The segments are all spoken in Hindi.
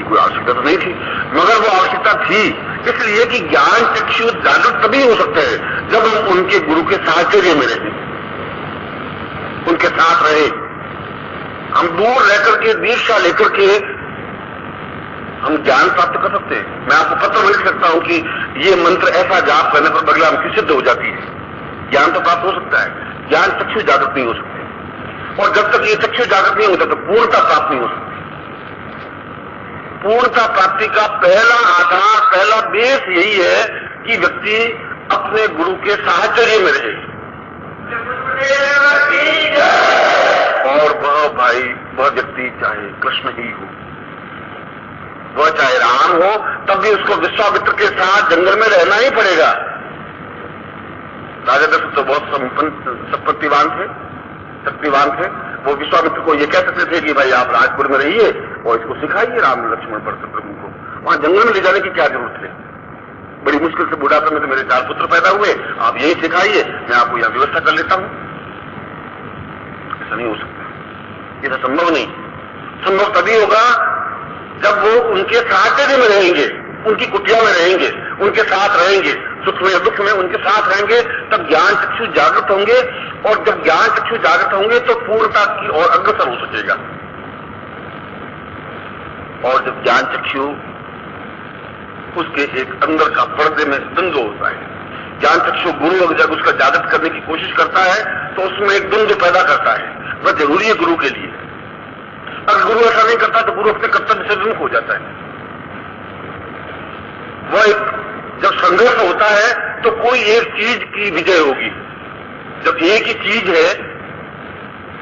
कोई आवश्यकता तो नहीं थी, मगर वो आवश्यकता थी इसलिए कि ज्ञान चक्षु जागृत तभी हो सकते हैं जब हम उनके गुरु के साहचर्य में रहे, उनके साथ रहे। हम दूर रहकर के दीक्षा लेकर के हम ज्ञान प्राप्त कर सकते हैं। मैं आपको पत्र लिख सकता हूं कि ये मंत्र ऐसा जाप करने पर बगलामुखी सिद्ध हो जाती है। ज्ञान तो प्राप्त हो सकता है, ज्ञान चक्षु जागृत नहीं हो सकते, और जब तक ये चक्षु जागृत नहीं होता तो पूर्णता प्राप्त नहीं हो सकती। पूर्णता प्राप्ति का पहला आधार, पहला बेस यही है कि व्यक्ति अपने गुरु के साहचर्य में रहे, और वह व्यक्ति चाहे कृष्ण ही हो, वह चाहे राम हो, तब भी उसको विश्वामित्र के साथ जंगल में रहना ही पड़ेगा। राजा दशरथ तो बहुत संपत्तिवान थे, शक्तिवान थे। वो विश्वामित्र को ये कह सकते थे कि भाई आप राजपुर में रहिए और इसको सिखाइए राम लक्ष्मण भरत प्रभु को, वहां जंगल में ले जाने की क्या जरूरत है? बड़ी मुश्किल से बुढ़ापे में तो मेरे 4 पुत्र पैदा हुए, आप यही सिखाइए, मैं आपको यहां व्यवस्था कर लेता हूं। ऐसा नहीं हो सकता, ये तो संभव नहीं। संभव तभी होगा जब वो उनके साहचर्य में रहेंगे, उनकी कुटिया में रहेंगे, उनके साथ रहेंगे, सुख में दुख में उनके साथ रहेंगे, तब ज्ञान चक्षु जागृत होंगे, और जब ज्ञान चक्षु जागृत होंगे तो पूर्णता की ओर अग्रसर हो सकेगा। और जब ज्ञान चक्षु उसके एक अंदर का पर्दे में द्वंद्व होता है, ज्ञान चक्षु गुरु जब उसका जागृत करने की कोशिश करता है तो उसमें एक द्वंद्व पैदा करता है। वह जरूरी है गुरु के लिए। अगर गुरु ऐसा नहीं करता तो गुरु अपने कर्तव्य से विमुख हो जाता है। वह जब संघर्ष होता है तो कोई एक चीज की विजय होगी। जब एक ही चीज है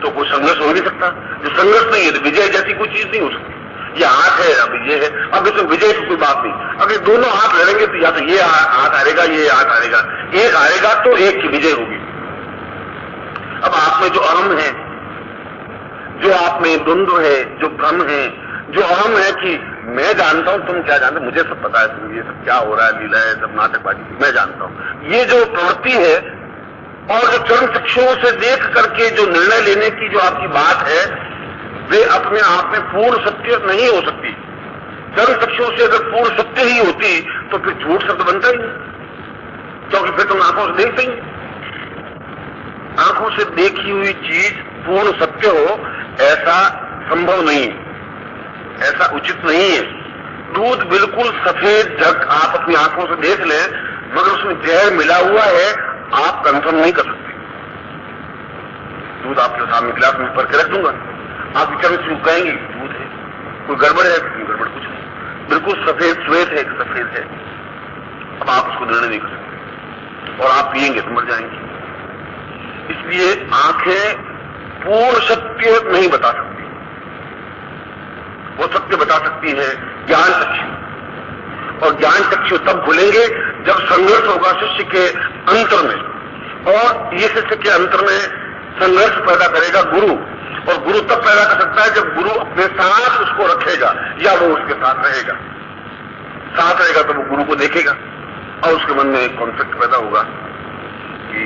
तो कोई संघर्ष हो नहीं सकता। जो संघर्ष नहीं है तो विजय जैसी कोई चीज नहीं हो सकती। ये हाथ है, अब ये है, अब इसमें विजय की कोई बात नहीं। अगर दोनों हाथ लड़ेंगे तो या तो ये हाथ हारेगा, ये हाथ हारेगा। एक हारेगा तो एक की विजय होगी। अब आप में जो अहम है, जो आप में द्वंद्व है, जो भ्रम है, जो अहम है कि मैं जानता हूं, तुम क्या जानते, मुझे सब पता है, ये सब क्या हो रहा है, लीला है, सब नाटकबाजी, मैं जानता हूं, ये जो प्रवृत्ति है और जो चरण चक्षुओं से देख करके जो निर्णय लेने की जो आपकी बात है, वे अपने आप में पूर्ण सत्य नहीं हो सकती। चरण चक्षुओं से अगर पूर्ण सत्य ही होती तो फिर झूठ शब्द बनता ही नहीं, क्योंकि फिर तुम आंखों से देखते ही। आंखों से देखी हुई चीज पूर्ण सत्य हो ऐसा संभव नहीं, ऐसा उचित नहीं है। दूध बिल्कुल सफेद झक आप अपनी आंखों से देख लें, मगर उसमें जहर मिला हुआ है, आप कंफर्म नहीं कर सकते। दूध आपके सामने गिलास में भर के रख दूंगा, आप विचार से कहेंगे दूध है, कोई गड़बड़ है, कोई गड़बड़ कुछ नहीं, बिल्कुल सफेद श्वेत है, सफेद है। अब आप उसको निर्णय नहीं कर सकते और आप पिएंगे तो मर जाएंगे। इसलिए आंखें पूर्ण सत्य नहीं बता सकती, वो सत्य बता सकती है ज्ञान चक्षु। और ज्ञान चक्षु तब खुलेंगे जब संघर्ष होगा शिष्य के अंतर में, और ये शिष्य के अंतर में संघर्ष पैदा करेगा गुरु, और गुरु तब पैदा कर सकता है जब गुरु अपने साथ उसको रखेगा या वो उसके साथ रहेगा। साथ रहेगा तो वो गुरु को देखेगा और उसके मन में एक कॉन्फ्लिक्ट पैदा होगा कि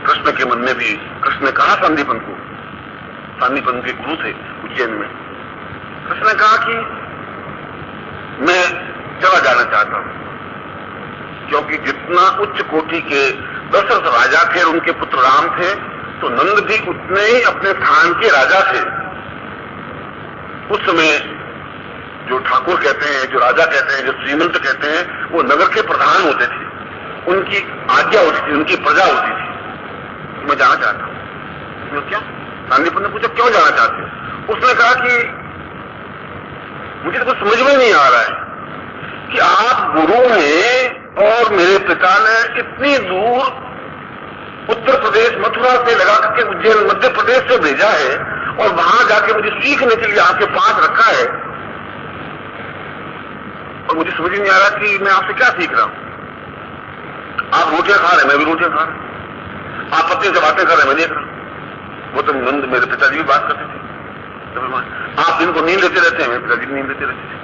कृष्ण के मन में भी, कृष्ण ने कहा सांदीपन को, सांदीपन के गुरु थे उज्जैन में, कृष्ण ने कहा कि मैं चला जाना चाहता हूं, क्योंकि जितना उच्च कोटि के दशरथ राजा थे, उनके पुत्र राम थे, तो नंद भी उतने ही अपने स्थान के राजा थे। उस समय जो ठाकुर कहते हैं, जो राजा कहते हैं, जो श्रीमंत कहते हैं, वो नगर के प्रधान होते थे, उनकी आज्ञा होती थी, उनकी प्रजा होती थी। मैं जाना चाहता हूं। क्या? सांदीपन ने पूछा क्यों जाना चाहते हो? उसने कहा कि मुझे तो कुछ समझ में नहीं आ रहा है कि आप गुरु हैं और मेरे पिता ने इतनी दूर उत्तर प्रदेश मथुरा से लगा करके उज्जैन मध्य प्रदेश से भेजा है, और वहां जाके मुझे सीखने के लिए आपके पास रखा है, और मुझे समझ नहीं आ रहा कि मैं आपसे क्या सीख रहा हूं। आप रोटियां खा रहे, मैं भी रोटियां खा रहा, आप पत्नी से बातें कर रहे, मैं देख रहा हूं। वो तो नंद मेरे पिताजी भी बात करते थे, आप दिन को नींद लेते रहते हैं, मेरे पिताजी भी नींद लेते रहते थे।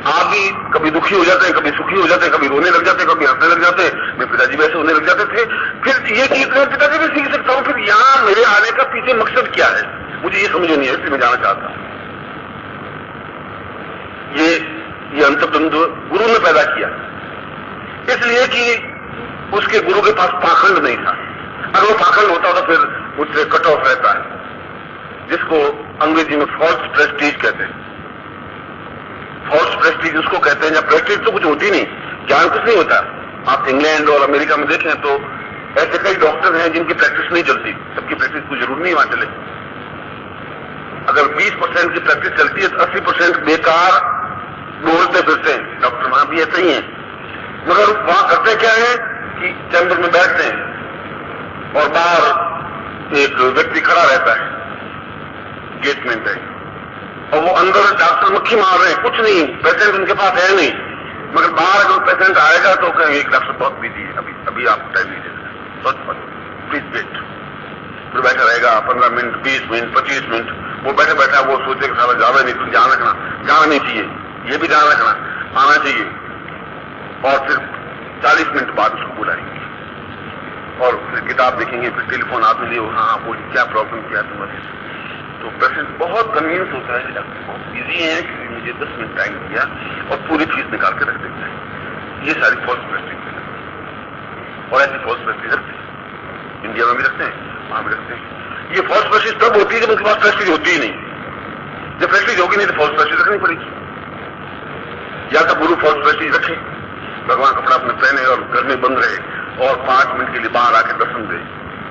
आप भी कभी दुखी हो जाते हैं, कभी सुखी हो जाते हैं, कभी रोने लग जाते हैं, कभी हंसने लग जाते हैं, मेरे पिताजी भी ऐसे होने लग जाते थे। फिर ये चीज मैं पिताजी भी सीख सकता हूं, फिर यहां मेरे आने का पीछे मकसद क्या है, मुझे ये समझ नहीं है, इसलिए मैं जाना चाहता हूं। द्वंद्व गुरु ने पैदा किया, इसलिए कि उसके गुरु के पास पाखंड नहीं था। अगर वो पाखंड होता तो फिर उससे कट ऑफ रहता है, जिसको अंग्रेजी में फॉल्स प्रेस्टीज कहते हैं। फॉल्स प्रेस्टीज उसको कहते हैं, या प्रेस्टीज तो कुछ होती नहीं, ज्ञान कुछ नहीं होता। आप इंग्लैंड और अमेरिका में देखें तो ऐसे कई डॉक्टर हैं जिनकी प्रैक्टिस नहीं चलती, सबकी प्रैक्टिस को जरूर नहीं वहां चले। अगर 20% की प्रैक्टिस चलती है तो 80% बेकार बोलते फिरते हैं, डॉक्टर वहां भी ऐसे ही हैं। मगर वहां करते क्या है कि चैम्बर में बैठते हैं और बाहर एक व्यक्ति खड़ा रहता है, गेट में है, और वो अंदर डॉक्टर मक्खी मार रहे हैं, कुछ नहीं, पेशेंट उनके पास है नहीं, मगर बाहर अगर पेशेंट आएगा तो कहेंगे एक डॉक्टर बहुत बिजी है, अभी आप टाइम लीजिए, प्लीज वेट। फिर बैठा रहेगा 15 मिनट, 20 मिनट, 25 मिनट, वो बैठे बैठा वो सोचे कि सारा जावे नहीं, तुम ध्यान रखना, जाना नहीं चाहिए, ये भी ध्यान रखना, आना चाहिए। और फिर 40 मिनट बाद उसको बुलाएंगे और फिर किताब देखेंगे, फिर टेलीफोन आपने लिए, हाँ बोलिए क्या प्रॉब्लम क्या तुम्हारी। तो पेशेंट बहुत कन्वींस होता है कि डॉक्टर बहुत बिजी है, कि मुझे 10 मिनट टाइम दिया, और पूरी फीस निकाल के रख देते हैं। ये सारी फॉल्स प्रेस्टीज है, और ऐसी फॉल्स प्रेस्टीज रखते हैं, इंडिया में भी रखते हैं, वहां भी रखते हैं। ये फॉल्स प्रेस्टीज तब होती है जब उनके पास प्रेस्टीज होती ही नहीं। जब प्रेस्टीज होगी नहीं तो फॉल्स प्रेस्टीज रखनी पड़ेगी। या तो गुरु फॉल्स प्रेस्टीज रखे, भगवान कपड़ा अपने पहने और घर में बंद रहे, और 5 मिनट के लिए बाहर आके दर्शन दे,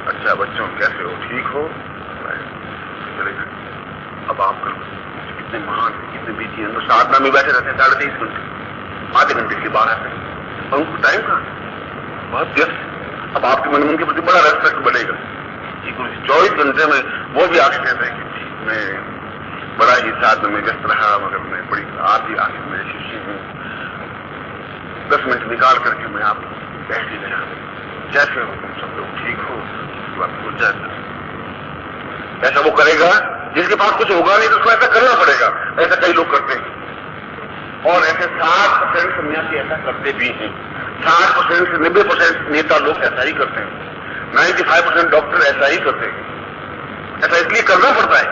अच्छा बच्चों कैसे हो, ठीक हो, चले गए। अब आप कितने महान है, कितने बीजी हैं, तो साधना में बैठे रहते हैं 3.5 घंटे, आधे घंटे के लिए बाहर आते हैं, और उनको टाइम कहां, बहुत व्यस्त। अब आपके मन के प्रति बड़ा रेस्पेक्ट बढ़ेगा कि गुरु 24 घंटे में वो भी आके कहते हैं कि मैं बड़ा ही साधना में व्यस्त रहा, मगर मैं बड़ी आदि आखिर मेरे शिष्य हूं, 10 मिनट निकाल करके मैं आप बैठ ही गया, जैसे हो तुम सब लोग, ठीक हो, आपको जाए। ऐसा वो करेगा जिसके पास कुछ होगा नहीं तो उसको ऐसा करना पड़ेगा। ऐसा कई लोग करते हैं, और ऐसे 60% सन्यासी ऐसा करते भी हैं। 60% से 90% नेता लोग ऐसा ही करते हैं, 95% डॉक्टर ऐसा ही करते हैं। ऐसा इसलिए करना पड़ता है,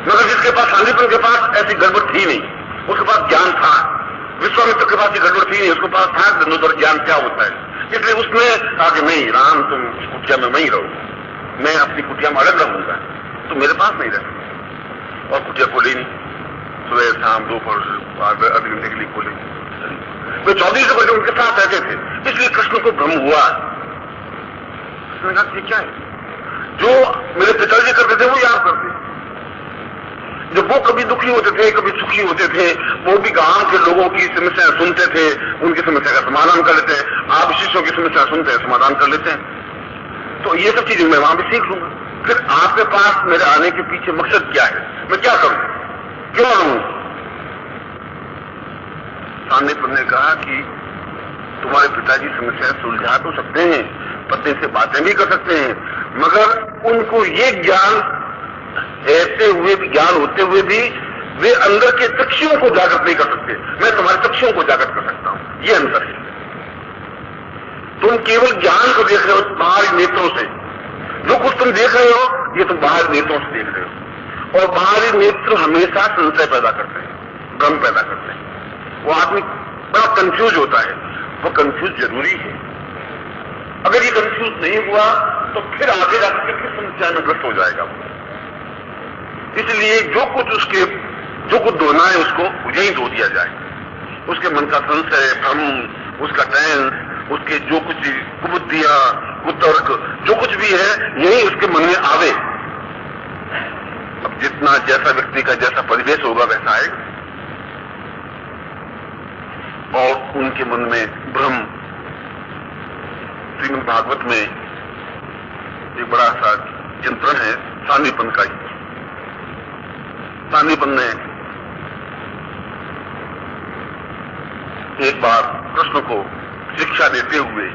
मगर जिसके पास सांदीपन के पास ऐसी गड़बड़ थी नहीं, उसके पास ज्ञान था। विश्वामित्र के पास ये गड़बड़ थी नहीं, उसके पास था धनुधर ज्ञान क्या होता है, इसलिए उसने कहा कि नहीं राम तुम कुटिया में वहीं रहो, मैं अपनी कुटिया में अलग रहूंगा, तो मेरे पास नहीं रहना। और कुटिया खोली नहीं, सुबह शाम दोपहर आधे घंटे के लिए खोली। वे 24 घंटे उनके साथ रहते थे, इसलिए कृष्ण को भ्रम हुआ। उसने कहा ये क्या है, जो मेरे पिताजी करते थे वो आप करते। जब वो कभी दुखी होते थे, कभी सुखी होते थे, वो भी गांव के लोगों की समस्या सुनते थे, उनकी समस्या का समाधान कर लेते हैं। आप शिष्यों की समस्या सुनते हैं, समाधान कर लेते हैं। तो ये सब चीजें मैं वहां भी सीख लूंगा। फिर आपके पास मेरे आने के पीछे मकसद क्या है, मैं क्या करूं, क्यों आऊं? सांदीपन ने कहा कि तुम्हारे पिताजी समस्या सुलझा तो सकते हैं, पत्नी से बातें भी कर सकते हैं, मगर उनको ये ज्ञान ऐसे हुए भी, ज्ञान होते हुए भी वे अंदर के चक्षुओं को जागृत नहीं कर सकते। मैं तुम्हारे चक्षुओं को जागृत कर सकता हूं, ये अंतर है। तुम केवल ज्ञान को देख रहे हो बाहरी नेत्रों से, जो कुछ तुम देख रहे हो ये तुम बाहरी नेत्रों से देख रहे हो, और बाहरी नेत्र हमेशा संशय पैदा करते हैं, भ्रम पैदा करते हैं। वो आदमी बड़ा कंफ्यूज होता है, वो कंफ्यूज जरूरी है। अगर ये कंफ्यूज नहीं हुआ तो फिर आगे जाकर किस समस्या में ग्रस्त हो जाएगा वो। इसलिए जो कुछ धोना है उसको यही धो दिया जाए। उसके मन का संशय, भ्रम, उसका टेंस, उसके जो कुछ कुबुद्धियां, कुतर्क, जो कुछ भी है यही उसके मन में आवे। अब जितना जैसा व्यक्ति का जैसा परिवेश होगा वैसा आएगा, और उनके मन में भ्रम। श्रीमद् भागवत में एक बड़ा सा चिंतन है सांदीपन का ही। सांदीपन ने एक बार कृष्ण को शिक्षा देते हुए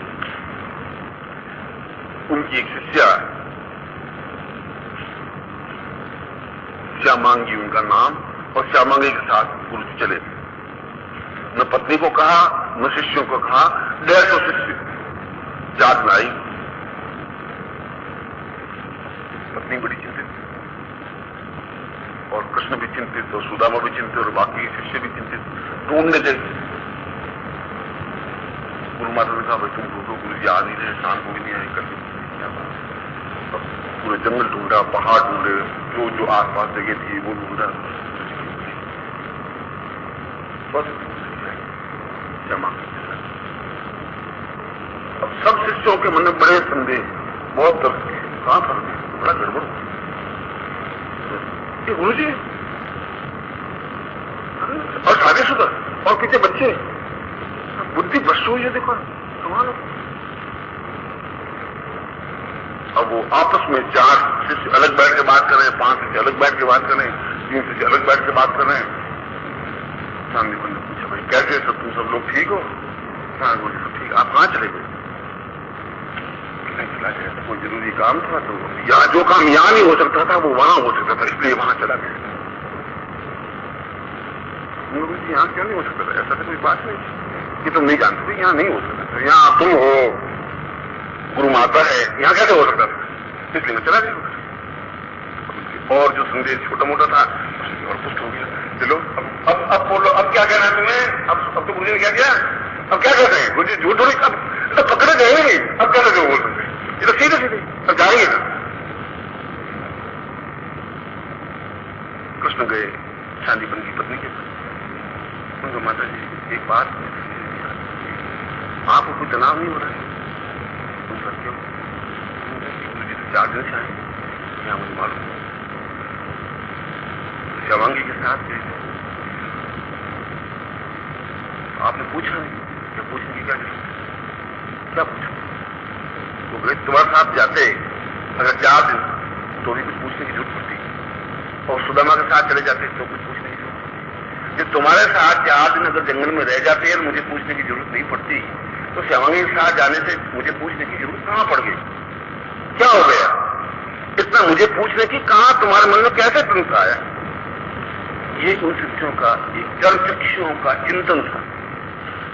उनकी एक शिष्या श्यामांगी उनका नाम, और श्यामांगी के साथ गुरु जी चले। न पत्नी को कहा न शिष्यों को कहा, 150 शिष्य जाग में आई। पत्नी बड़ी चिंतित और कृष्ण भी चिंतित और सुदामा भी चिंतित और बाकी शिष्य भी चिंतित, ढूंढने गए। गुरु माता ने कहा भाई तुम ढूंढो, गुरु जी आ नहीं रहे, शाम को भी नहीं आए, कल क्या बात। अब पूरे जंगल ढूंढा, पहाड़ ढूंढे, जो जो आसपास जगह थी वो ढूंढा, बस क्षमा। अब सब शिष्यों के मन में बड़े संदेह, बहुत दर्द, कहां फर्क है, बड़ा गड़बड़ ये गुरु जी और शादीशुदा और पीछे बच्चे, बुद्धि भ्रष्ट हुई है, देखो कमाल हो। अब वो आपस में 4 शिष्य अलग बैठ के बात कर रहे हैं, 5 शिष्य अलग बैठ के बात कर रहे हैं, 3 शिष्य अलग बैठ के बात कर रहे हैं। शांतिवन ने पूछा भाई कैसे सब, तुम सब लोग ठीक हो? हाँ बोले सब ठीक। आप कहां चले गए? चला गया था, कोई जरूरी काम था, तो यहाँ जो काम यहाँ नहीं हो सकता था वो वहां हो सकता था, इसलिए वहां चला गया। गुरु जी यहाँ क्यों नहीं हो सकता था? ऐसा तो कोई बात नहीं कि तुम नहीं जानते, यहाँ नहीं हो सकता था, यहाँ तुम हो, गुरु माता है, यहाँ कैसे हो सकता था? इसलिए मैं चला गया। और जो संदेश छोटा मोटा था और पुष्ट हो गया। चलो अब बोलो, अब क्या कहना है तुम्हें? अब तो गुरु जी ने क्या किया? अब क्या कहते हैं? गुरु जी झूठ थोड़ी, अब तो पकड़े गए, अब क्या लगे बोल सकते? ये तो सीधे सीधे अब जाएंगे ना। कृष्ण गए शांतिवन की पत्नी के पास। उनको माता जी एक बात, आपको कोई तनाव नहीं हो रहा है? तुम सत्य हो? गुरु जी तो 4 दिन से आए, क्या मुझे मालूम। श्यामांगी के साथ गए, आपने पूछा नहीं, क्या पूछने की क्या जरूरत? क्या पूछा? तो गए तुम्हारे साथ जाते अगर 4 दिन तो भी कुछ पूछने की जरूरत पड़ती, और सुदामा के साथ चले जाते तो कुछ पूछने की जरूरत। जब तुम्हारे साथ 4 दिन अगर जंगल में रह जाते हैं मुझे पूछने की जरूरत नहीं पड़ती, तो श्यामांगी के साथ जाने से मुझे पूछने की जरूरत कहां पड़ गई? क्या हो गया इतना मुझे पूछने की? कहां तुम्हारे मन में कैसे प्रश्न आया? ये उन शिष्यों का एक जल चक्षुओं का चिंतन था।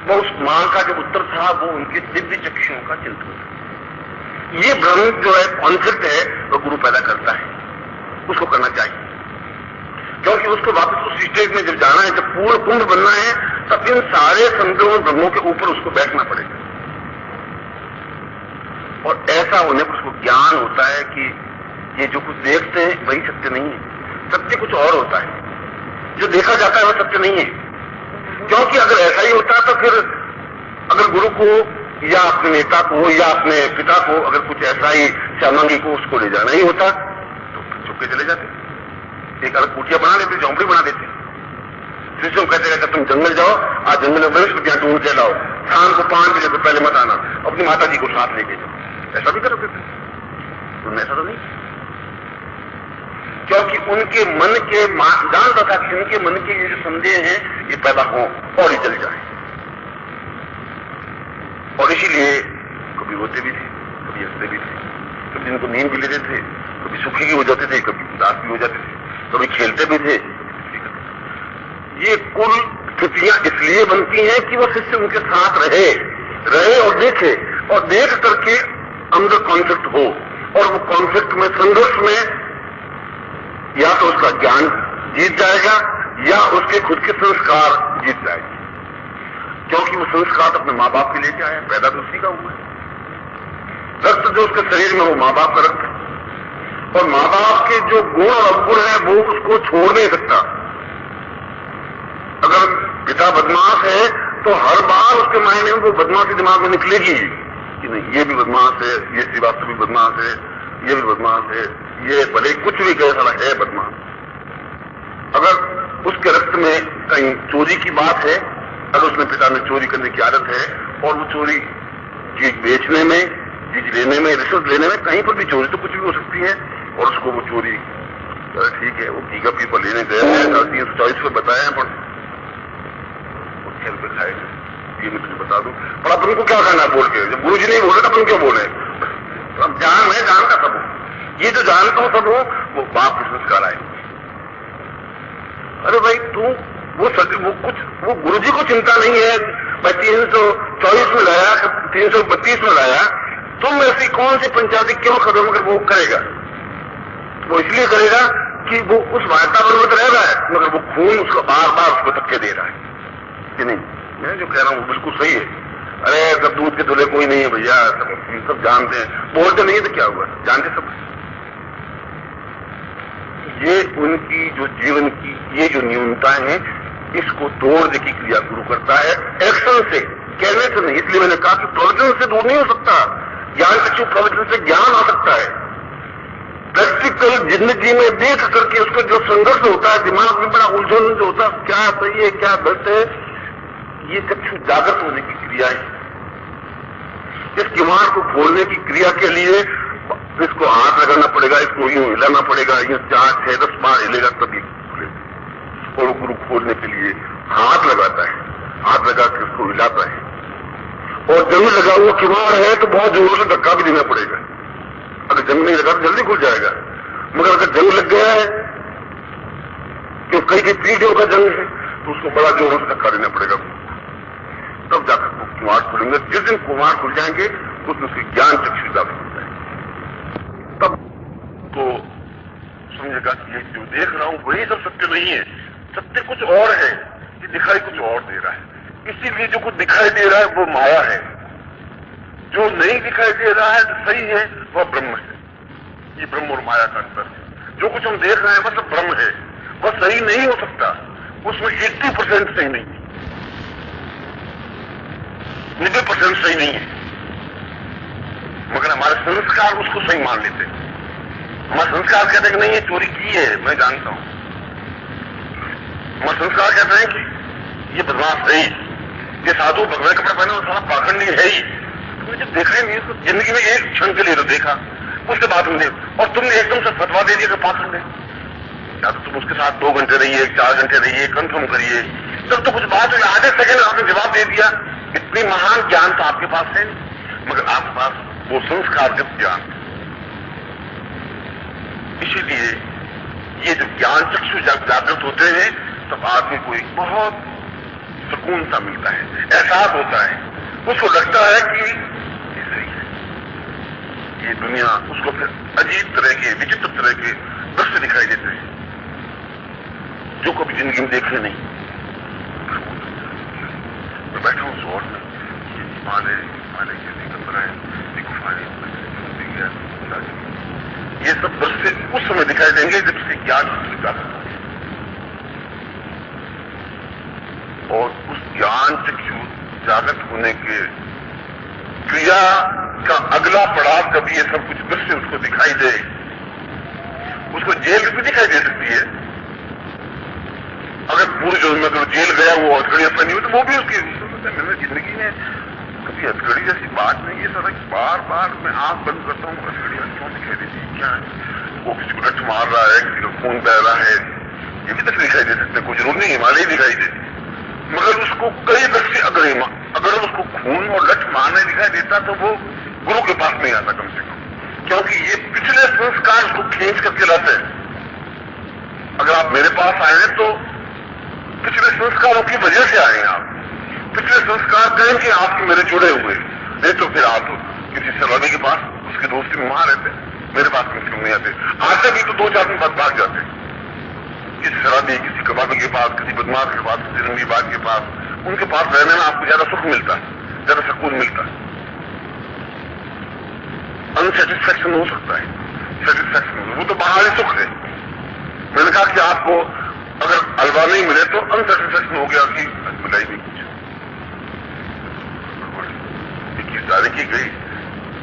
वो उस मां का जो उत्तर था वो उनके दिव्य चक्षुओं का चिंतन था। ये भ्रम जो है, कॉन्सेप्ट है, वो गुरु पैदा करता है, उसको करना चाहिए। क्योंकि उसको वापस उस स्टेज में जब जाना है, जब पूर्ण कुंभ बनना है, तब इन सारे संदेहों भ्रमों के ऊपर उसको बैठना पड़ेगा। और ऐसा होने पर उसको ज्ञान होता है कि ये जो कुछ देखते हैं वही सत्य नहीं है, सत्य कुछ और होता है। जो देखा जाता है वह सत्य नहीं है। क्योंकि अगर ऐसा ही होता तो फिर अगर गुरु को या अपने नेता को या अपने पिता को अगर कुछ ऐसा ही श्यामांगी को उसको ले जाना ही होता तो फिर चुपके चले जाते, एक अलग कुटिया बना लेते, झोंपड़ी बना देते। शिष्यों को कहते हैं तुम जंगल जाओ, आज जंगल में वनस्पतियां ढूंढ के लाओ, शाम को 5 बजे से पहले मत आना, अपनी माता जी को साथ लेके जाओ। ऐसा भी करोगे तुमने? ऐसा तो नहीं, क्योंकि उनके मन के जानता था कि उनके मन के ये जो संदेह हैं ये पैदा हो और ही चल जाए। और इसीलिए कभी रोते भी थे, कभी हंसते भी थे, कभी इनको नींद भी लेते थे, कभी सुखी भी हो जाते थे, कभी उदास भी हो जाते थे, कभी खेलते भी थे। ये कुल स्थितियां इसलिए बनती हैं कि वो शिष्य उनके साथ रहे और देखे, और देख करके अंदर कॉन्फ्लिक्ट हो, और वो कॉन्फ्लिक्ट में, संघर्ष में या तो उसका ज्ञान जीत जाएगा या उसके खुद के संस्कार जीत जाएंगे। क्योंकि वो संस्कार अपने माँ बाप के लेके आया, पैदा तो उसी का हुआ है। रक्त जो उसके शरीर में वो माँ बाप का रक्त है, और माँ बाप के जो गुण और अवगुण है वो उसको छोड़ नहीं सकता। अगर पिता बदमाश है तो हर बार उसके मायने में वो बदमाशी दिमाग में निकलेगी कि नहीं ये भी बदमाश है, ये श्रीवास्तव भी बदमाश है, ये भी बदमाश है, ये भले कुछ भी कहे साला है बदमाश। अगर उसके रक्त में कहीं चोरी की बात है, अगर उसने पिता में चोरी करने की आदत है और वो चोरी चीज बेचने में, चीज लेने में, रिश्वत लेने में, कहीं पर भी चोरी तो कुछ भी हो सकती है, और उसको वो चोरी ठीक है वो पीका पीपा लेने गए हैं, 340 पे बताया, पर 6 रुपये खाएगा, ये मैं तुझे बता दूं। पर अपन को क्या करना बोल के, जब गुरु जी नहीं बोले तो अपन क्यों बोले? अब जान मैं जानता सब हूं, ये जो जानता हूं सब हूं, वो बाप के संस्कार आएंगे। अरे भाई तू वो गुरु जी को चिंता नहीं है, भाई 324 में लाया, 332 में लाया, तुम ऐसी कौन सी पंचायती क्यों करो? मगर वो करेगा, वो इसलिए करेगा कि वो उस वातावरण में रह रहा है, मगर वो खून उसको बार बार उसको धक्के दे रहा है कि नहीं। मैं जो कह रहा हूं बिल्कुल सही है। अरे सब दूध के धुले कोई नहीं है भैया, सब जानते हैं, बोलते नहीं तो क्या हुआ, जानते सब। ये उनकी जो जीवन की ये जो न्यूनताएं हैं, इसको तोड़ने की क्रिया शुरू करता है एक्शन से, कहने से नहीं। इसलिए मैंने कहा कि प्रोविजन से दूर नहीं हो सकता ज्ञान चक्षु, प्रोविजन से ज्ञान आ सकता है। प्रैक्टिकल जिंदगी में देख करके उसका जो संघर्ष होता है, दिमाग में बड़ा उलझन जो होता है, क्या सही है क्या गलत है, ये चक्षु जागृत होने की क्रिया है। इस किवाड़ को खोलने की क्रिया के लिए इसको हाथ लगाना पड़ेगा, इसको यूं हिलाना पड़ेगा, यूं 4, 6, 10 बार हिलेगा तभी खुलेगा। और गुरु खोलने के लिए हाथ लगाता है, हाथ लगा के उसको हिलाता है। और जंग लगा हुआ किवाड़ है तो बहुत जोर से धक्का भी देना पड़ेगा। अगर जंग नहीं लगा तो जल्दी खुल जाएगा, मगर अगर जंग लग गया है कि कई कई पीढ़ियों का जंग है तो उसको बड़ा जोर से धक्का देना पड़ेगा, तब जाकर वो कुमार खुलेंगे। जिस दिन कुमार खुल जाएंगे उस दिन उसकी ज्ञान चक्षु जागृत हो जाएगी। तब तो समझेगा कि ये जो देख रहा हूं वही सब सत्य नहीं है, सत्य कुछ और है, ये दिखाई कुछ और दे रहा है। इसीलिए जो कुछ दिखाई दे रहा है वो माया है, जो नहीं दिखाई दे रहा है तो सही है वह ब्रह्म है। ये ब्रह्म और माया का अंतर है। जो कुछ हम देख रहे हैं वह सब ब्रह्म है, वह सही नहीं हो सकता, उसमें 80% सही नहीं है, 90% सही नहीं है, मगर हमारे संस्कार उसको सही मान लेते हैं। हमारे संस्कार कहते हैं कि नहीं ये चोरी की है, मैं जानता हूं। हमारे संस्कार कहते हैं कि ये बदमाश है ही, ये साधु भगवे कपड़े पहने और सारा पाखंडी है ही। तुमने जब देखा ही नहीं तो जिंदगी में एक क्षण के लिए तो देखा, उसके बाद में और तुमने एकदम से फतवा दे दिया कि पाखंड है। या तो तुम उसके साथ 2 घंटे रहिए, 4 घंटे रहिए, कंफर्म करिए, तब तो कुछ बात हुई। आधे सेकंड आपने जवाब दे दिया। इतनी महान ज्ञान तो आपके पास है, मगर आपके पास वो संस्कारगत ज्ञान। इसीलिए ये जो ज्ञान चक्षु जागृत होते हैं तब आदमी को एक बहुत सुकून सा मिलता है, एहसास होता है, उसको लगता है कि ये सही है। ये दुनिया उसको फिर अजीब तरह के, विचित्र तरह के दृश्य दिखाई देते हैं जो कभी जिंदगी में देखे नहीं। मैं बैठा हूं शोर में, ये हिमालय की दिक्कतें, ये सब दृश्य उस समय दिखाई देंगे जब से ज्ञान जागृत हो और उस ज्ञान चक्षु जागृत होने के क्रिया का अगला पड़ाव जब ये सब कुछ दृश्य उसको दिखाई दे, उसको जेल भी दिखाई दे सकती है। अगर पूरी जो मैं जेल गया वो हथकड़ी अपनी हुई तो वो भी उसकी मैंने जिंदगी में कभी हथकड़ी जैसी बात नहीं है। सर बार बार मैं आंख बंद करता हूँ, हथकड़ी क्यों दिखाई देती है, क्या है, वो किसी को लठ मार रहा है, किसी का खून बह रहा है, ये भी तक दिखाई दे सकते, कोई जरूर नहीं हिमालय दिखाई देती। मगर उसको कई दृश्य अगर उसको खून और लठ मारने दिखाई देता तो वो गुरु के पास नहीं आता कम से कम, क्योंकि ये पिछले संस्कार उसको खींच करके लाते हैं। अगर आप मेरे पास आए हैं तो पिछले संस्कारों की वजह से आए हैं। आप पिछले संस्कार कहें कि आपके मेरे जुड़े हुए, नहीं तो फिर आप किसी शराबी के पास उसके दोस्ती में वहां रहते, मेरे पास कम से कम नहीं आते। आते भी तो 2-4 दिन बाद भाग जाते, किसी शराबी, किसी कबाबी के पास, किसी बदमाश के पास, किसी रंगीबाज के पास। उनके पास रहने में आपको ज्यादा सुख मिलता है, ज्यादा सुकून मिलता है। अनसेटिस्फैक्शन हो सकता है, सेटिस्फैक्शन वो तो बाहरी सुख है। मैंने कहा कि आपको अगर हलवा नहीं मिले तो अनसेटिस्फैक्शन हो गया कि मिला ही नहीं कुछ। 21 तारीख की गई,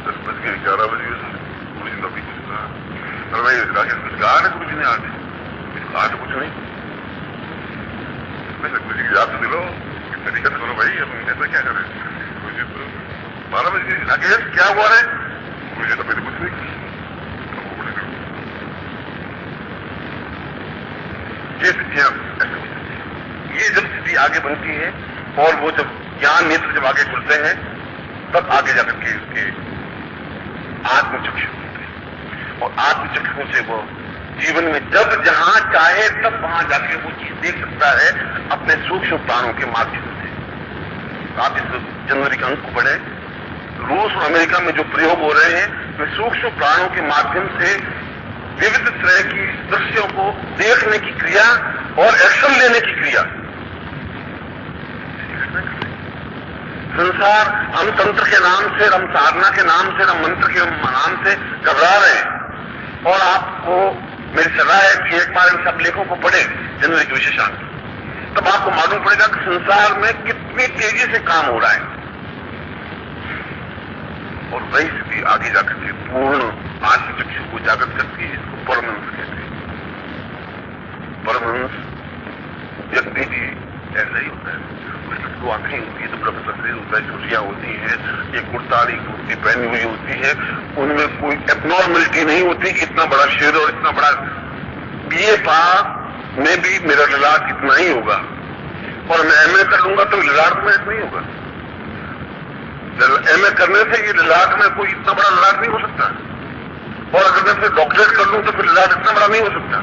10 बज के 11 बजे गुरु जी ने अभी कुछ कहा, अरे भाई कुछ कहा ना गुरु जी ने, आज तो कुछ नहीं। गुरु जी की याद तो दिलो, तरीकत करो भाई, अब ऐसा क्या करें। गुरु जी तो 12 बजे आगे क्या हुआ है, गुरु जी तो पहले कुछ नहीं। ये स्थितियां ये जब स्थिति आगे बनती है और वो जब ज्ञान नेत्र जब आगे खुलते हैं तब आगे जाकर के उसके आत्मचक्षु होते हैं और आत्मचक्षु से वो जीवन में जब जहां चाहे तब वहां जाके वो चीज देख सकता है अपने सूक्ष्म प्राणों के माध्यम से। आप इस जनवरी के अंक को पढ़े, रूस और अमेरिका में जो प्रयोग हो रहे हैं वे सूक्ष्म प्राणों के माध्यम से विविध तरह की दृश्यों को देखने की क्रिया और एक्शन लेने की क्रिया। संसार हम तंत्र के नाम से, हम साधना के नाम से, हम मंत्र के नाम से घबरा रहे हैं। और आपको मेरी सलाह है कि एक बार इन सब लेखों को पढ़े, जनवरी के विशेषांक, तब आपको मालूम पड़ेगा कि संसार में कितनी तेजी से काम हो रहा है। और वही स्थिति आगे जाकर के पूर्ण आत्मचक्षु को जागृत करती है। इसको परमहंस कहते हैं। परमहंस व्यक्ति भी ऐसा ही होता है। उसकी आंखें होती है, दुबला पतला शरीर होता है, चुटियां होती हैं, एक कुर्ताड़ी कुर्ती पहनी हुई होती है, उनमें कोई एबनॉर्मलिटी नहीं होती कि इतना बड़ा शरीर और इतना बड़ा बीए पास में भी मेरा ललाट इतना ही होगा, और मैं एमए कर लूंगा तो ललाट में इतना ही होगा। एमए करने से ये ललाट में कोई इतना बड़ा ललाट नहीं हो सकता, और अगर मैं फिर डॉक्टरेट कर लूं तो फिर ललाट इतना बड़ा नहीं हो सकता।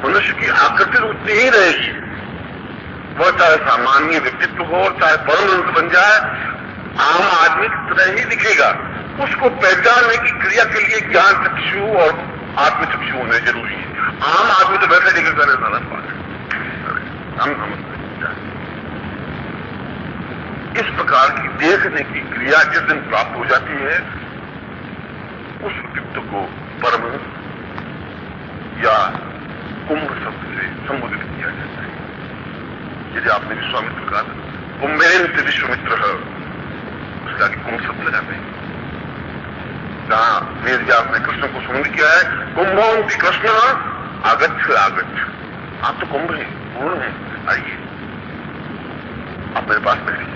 मनुष्य की आकृति उतनी ही रहेगी, वह चाहे सामान्य व्यक्तित्व हो और चाहे परमहंस बन जाए, आम आदमी की तरह ही दिखेगा। उसको पहचानने की क्रिया के लिए ज्ञान चक्षु और आत्मचक्षु होने जरूरी है। आम आदमी तो वैसे दिखे करे सारा हम समझते। इस प्रकार की देखने की क्रिया जिस दिन प्राप्त हो जाती है, उस व्यक्तित्व को परमहंस या कुंभ शब्द से संबोधित किया जाता है। यदि आपने विश्वामित्र कहा कुंभेन विश्वामित्र है, उसका कुंभ शब्द लगाते हैं। जहां वेद व्यास ने कृष्ण को संबोधित किया है, कुंभोंति कृष्ण आगच्छ आगच्छ, आप तो कुंभ हैं, पूर्ण हैं, आइए आप मेरे पास बैठिए।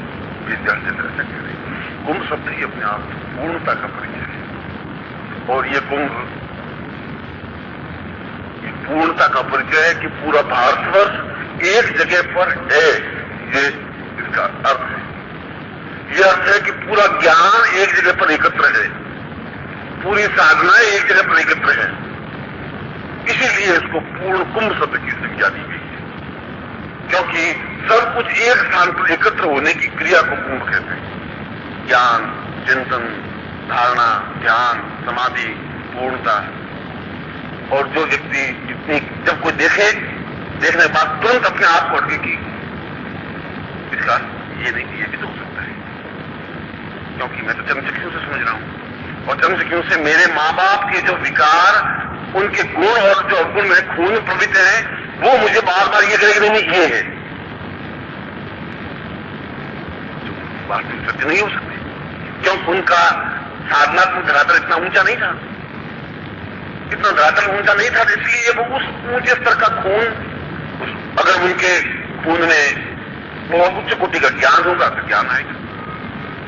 कुंभ शब्द ही अपने आप पूर्णता का परिचय है, और ये कुंभ पूर्णता का परिचय है कि पूरा भारतवर्ष एक जगह पर है। ये इसका अर्थ है। यह अर्थ है कि पूरा ज्ञान एक जगह पर एकत्र है, पूरी साधना एक जगह पर एकत्र है। इसीलिए इसको पूर्ण कुंभ शब्द की संज्ञा दी गई है, क्योंकि सब कुछ एक स्थान पर एकत्र होने की क्रिया को कुंभ कहते हैं। ज्ञान, चिंतन, धारणा, ध्यान, समाधि, पूर्णता। और जो व्यक्ति जितनी जब कोई देखे, देखने के बाद तुरंत अपने आप को अटके कि इसका ये नहीं, ये भी तो हो सकता है, क्योंकि मैं तो चर्मचक्षु से समझ रहा हूं, और चर्मचक्षु से मेरे माँ बाप के जो विकार, उनके गुण और जो अवगुण मेरे खून में प्रवृत्त है, वो मुझे बार बार ये करेगा नहीं ये है। वास्तविक सत्य नहीं हो सकते, क्योंकि उनका साधनात्मक धरातल इतना ऊंचा नहीं था, इतना धरातल ऊंचा नहीं था, इसलिए वो उस ऊंचे स्तर का खून, अगर उनके खून में बहुत उच्च कोटि का ज्ञान होगा तो ज्ञान आएगा,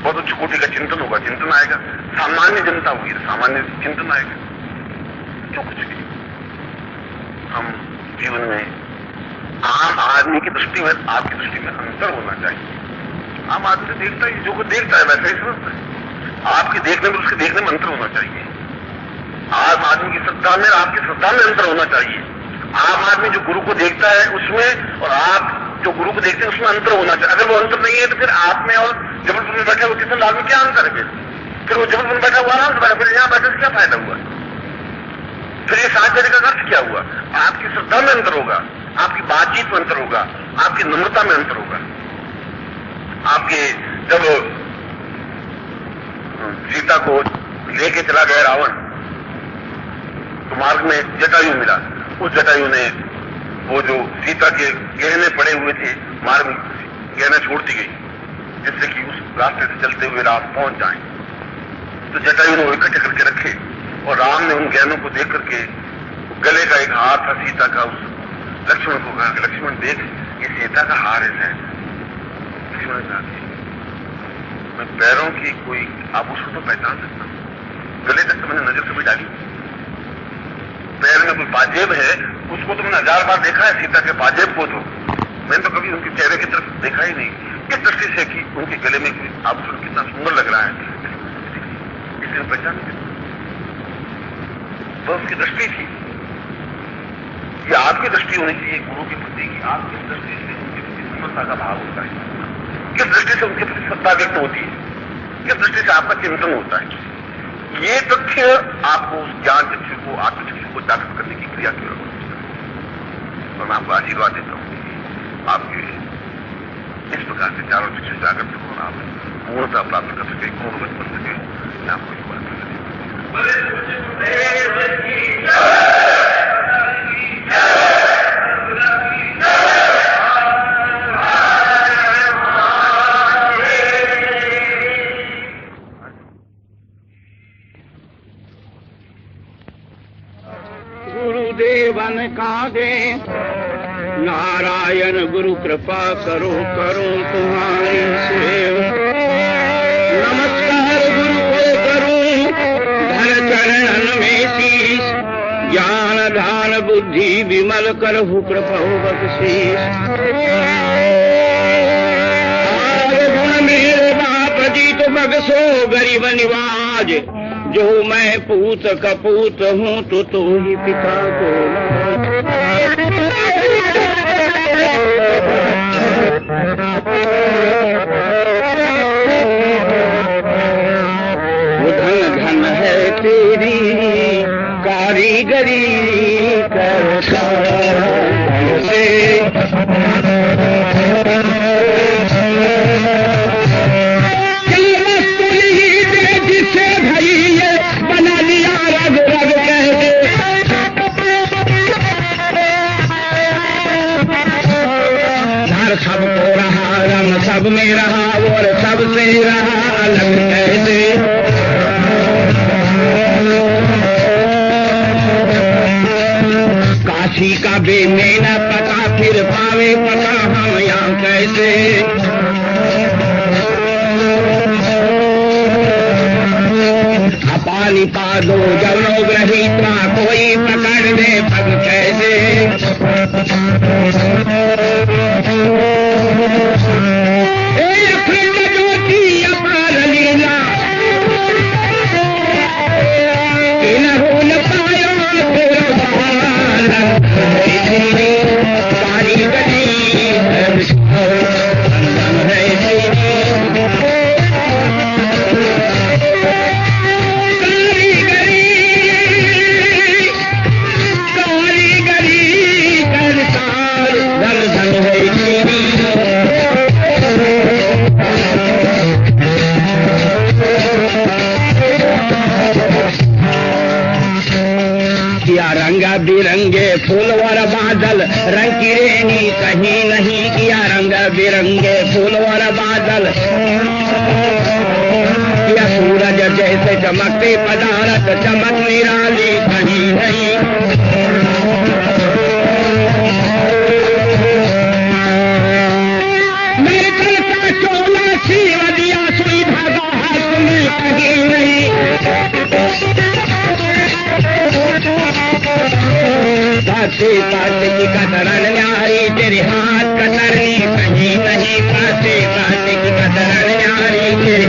बहुत उच्च कोटि का चिंतन होगा, चिंतन आएगा, सामान्य जनता होगी तो सामान्य चिंतन आएगा। जो कुछ भी हम जीवन में आम आदमी की दृष्टि में, आपकी दृष्टि में अंतर होना चाहिए। आम आदमी देखता है, जो कुछ देखता है वैसा ही समझता है। आपके देखने में, उसके देखने में अंतर होना चाहिए। आम आदमी की श्रद्धा में, आपकी श्रद्धा में अंतर होना चाहिए। आम आदमी जो गुरु को देखता है उसमें, और आप जो गुरु को देखते हैं उसमें अंतर होना चाहिए। अगर वो अंतर नहीं है तो फिर आप में और जबलपुर में बैठा हुआ किसान लाल में क्या अंतर है? फिर वो जबलपुर में बैठा हुआ आराम से बैठा, फिर यहां बैठे से क्या फायदा हुआ? फिर ये साथ देने का अर्थ क्या हुआ? आपकी श्रद्धा में अंतर होगा, आपकी बातचीत में अंतर होगा, आपकी नम्रता में अंतर होगा। आपके जब सीता को लेके चला गया रावण, तो मार्ग में जटायु मिला। उस जटायु ने वो जो सीता के गहने पड़े हुए थे, मार्ग में गहना छोड़ती गई, जिससे कि उस रास्ते से चलते हुए राम पहुंच जाए। तो जटायु ने वो इकट्ठे करके रखे, और राम ने उन गहनों को देख करके, गले का एक हार था सीता का, उस लक्ष्मण को कहा, लक्ष्मण देख ये सीता का हार है। लक्ष्मण कहा मैं पैरों की कोई आभूषण तो पहचान सकता हूं, गले तक तो मैंने नजर से भी डाली, पैर में कोई पाजेब है उसको तो मैंने 1000 बार देखा है, सीता के पाजेब को तो मैंने तो कभी उनके चेहरे की तरफ देखा ही नहीं। इस दृष्टि से कि उनके गले में कोई आभूषण कितना सुंदर लग रहा है, इसलिए पहचान तो उसकी दृष्टि थी। ये आपकी दृष्टि होनी चाहिए गुरु के प्रति की, आपकी दृष्टि से उनके प्रति सुंदरता का भाव होता है, किस दृष्टि से उनके प्रति श्रद्धा व्यक्त होती है, किस दृष्टि से आपका चिंतन होता है। ये तथ्य आपको उस ज्ञान चक्षु को, आत्मचक्षु को जागृत करने की क्रिया की जरूरत है। और मैं आपको आशीर्वाद देता हूं आपके इस प्रकार से चारों चक्षु जागृत हो, आप पूर्णता प्राप्त कर सके, पूर्णवत बन सके, ये आपको एक बात है। गुरुदेवन कागे नारायण गुरु कृपा करो करो तुम्हारी सेवा। नमस्कार गुरु को करूं धर चरणन में शीश, ज्ञान दान बुद्धि विमल करहु कृपा बख्शीश। गुण मेरे बाप जी तो बख्शो गरीब निवाज, जो मैं पूत कपूत हूँ तो ही पिता को धन धन है तेरी कारीगरी करता से। सबको रहा रंग सब में रहा और सबसे रहा अलग कैसे। काशी का बेमेना पता फिर पावे पता हम यहाँ कैसे। पानी पा दो जब लोग रहीता कोई पकड़ दे पग कैसे। ज्योति अपार लीला न पाया काली गली बिरंगे फूल और बादल रंग की रेनी कहीं नहीं किया। रंग बिरंगे फूल और बादल किया। सूरज जैसे चमकते पदार्थ चमक निराली कहीं नहीं। मेरे कल का चोला सीव दिया सुई धागा हाथ में कहीं नहीं। पासे पासे की कतरन न्यारी तेरे हाथ कतरनी कहीं नहीं। पासे पासे की कतरन न्यारी तेरे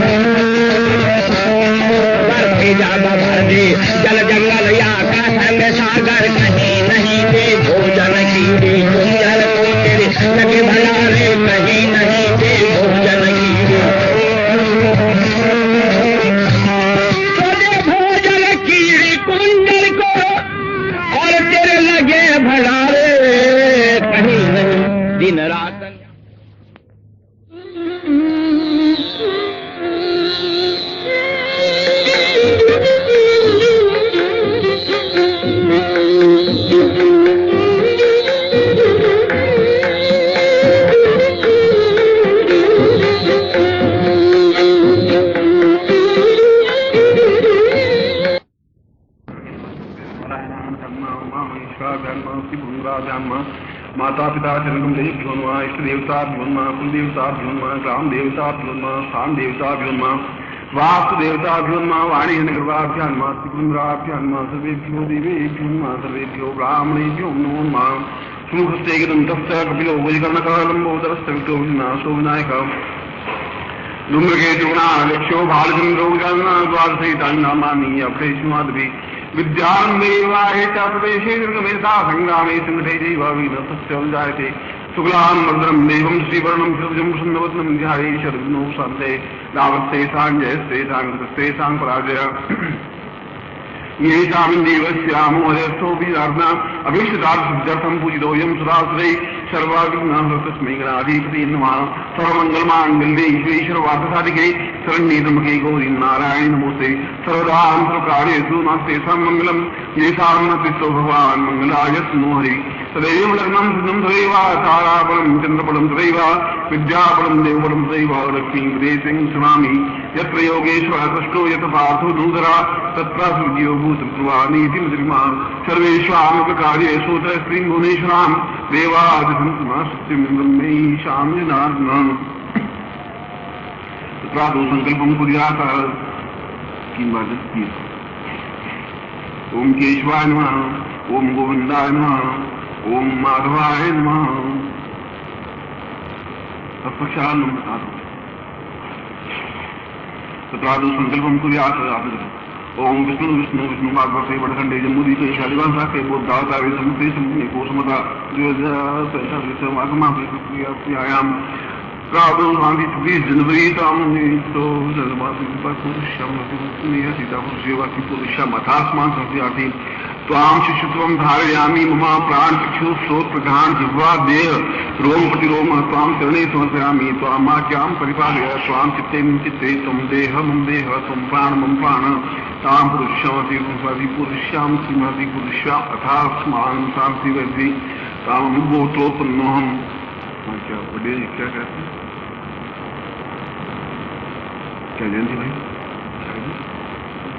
बरफे जाबा भर दे जल जंगल या आकाश में सागर कहीं नहीं। दे भोजन की दे जल को तेरे लगे भंडारे कहीं नहीं। दे भोजन की दे भोजन कीड़ी कुंडल को और तेरे लगे भंडारे कहीं नहीं। दिन रात माता पिता जनकम देव इष्ट देवता कुल देवता ग्राम देवता स्थान देवता वास्तु देवता वाणी कृपाभ्यान्मा त्रिपुराभ्यान्मा सर्वेभ्यो देवेभ्यो सर्वेभ्यो ब्राह्मणेभ्यो नमो नमः। सुमुखस्ते गदन्तस्य कपिलो वैकर्णकालम्बोदरस्य विनाशो विनायक धूम्रकेतुगुणालक्ष्यो भालचन्द्रो द्वादशैतानि नामानि अभ्रेष्मादपि विद्यान्देवाय च प्रवेशे दुर्गमेधा संग्रामे संघटे जैवाविनस्य जायते। शुक्लां भद्रं देवं श्रीवर्णं शिवजं सुन्दवत्नं ध्याये शर्विनो शान्ते रावत्ते साञ्जयस्ते साङ्गस्ते साङ्पराजय। येषामिन्देवस्यामोहरस्थोऽभिधार्ना अभीष्टदार्थसिद्ध्यर्थं पूजितोऽयं सुरासुरै सर्वाधिनाथ तस्मै गणाधिपति नमः। सर्वमंगलमांगल्ये शिवे सर्वार्थसाधिके शरण्ये त्र्यंबके गौरी नारायणी नमोस्ते। सर्वदा सर्वकार्येषु नास्ते सर्वमंगलम येषां नमस्ते भगवान् मंगलाय तनो हरि। तदैव लग्नं सिद्धं तदैव ताराबलं चन्द्रबलं तदैव विद्याबलं देवबलं तदैव लक्ष्मीं प्रेतिं शृणामि। यत्र योगेश्वर कृष्णो यत पार्थो धूधरा तत्र सूर्यो भूतकृवानीति मृतिमा। सर्वेष्वानुकार्येषु स्त्रीं भुवनेश्वरां देवादिसंसत्यं ब्रह्मैशाम्यनात्मन्। तत्रादौ संकल्पं कुर्यात् किं वदति। ओम केशवाय नमः, ओम गोविन्दाय नमः, ओम माधवाय नमः। तत्पश्चात् तत्रादौ संकल्पं कुर्यात्। ओम विष्णु विष्णु विष्णु भागवते वडखंडे जम्बूदीपे शालिवांसाके बोधावतारे समुद्रे समुद्रे कोसमता द्विजायाम प्रादो गांधी 26 जनवरी तो सीतापुरुषेवासी पुरुषम अथास्मान संस्याति त्वां शिशुत्वं धारयामि मम प्राण चक्षु श्रोत प्रधान जिह्वा देह रोम प्रतिरोम त्वां चरणे समर्पयामि। त्वामाज्ञां परिपालय त्वां चित्ते मम चित्ते त्वं देह मम देह त्वं प्राण मम प्राण तां पुरुषमति पुरुष्यां श्रीमति पुरुष्याम् अथास्मान शांति वैधि ताम गोत्रोपन्नोहम। क्या बड़े क्या कहते हैं, क्या जयंती भाई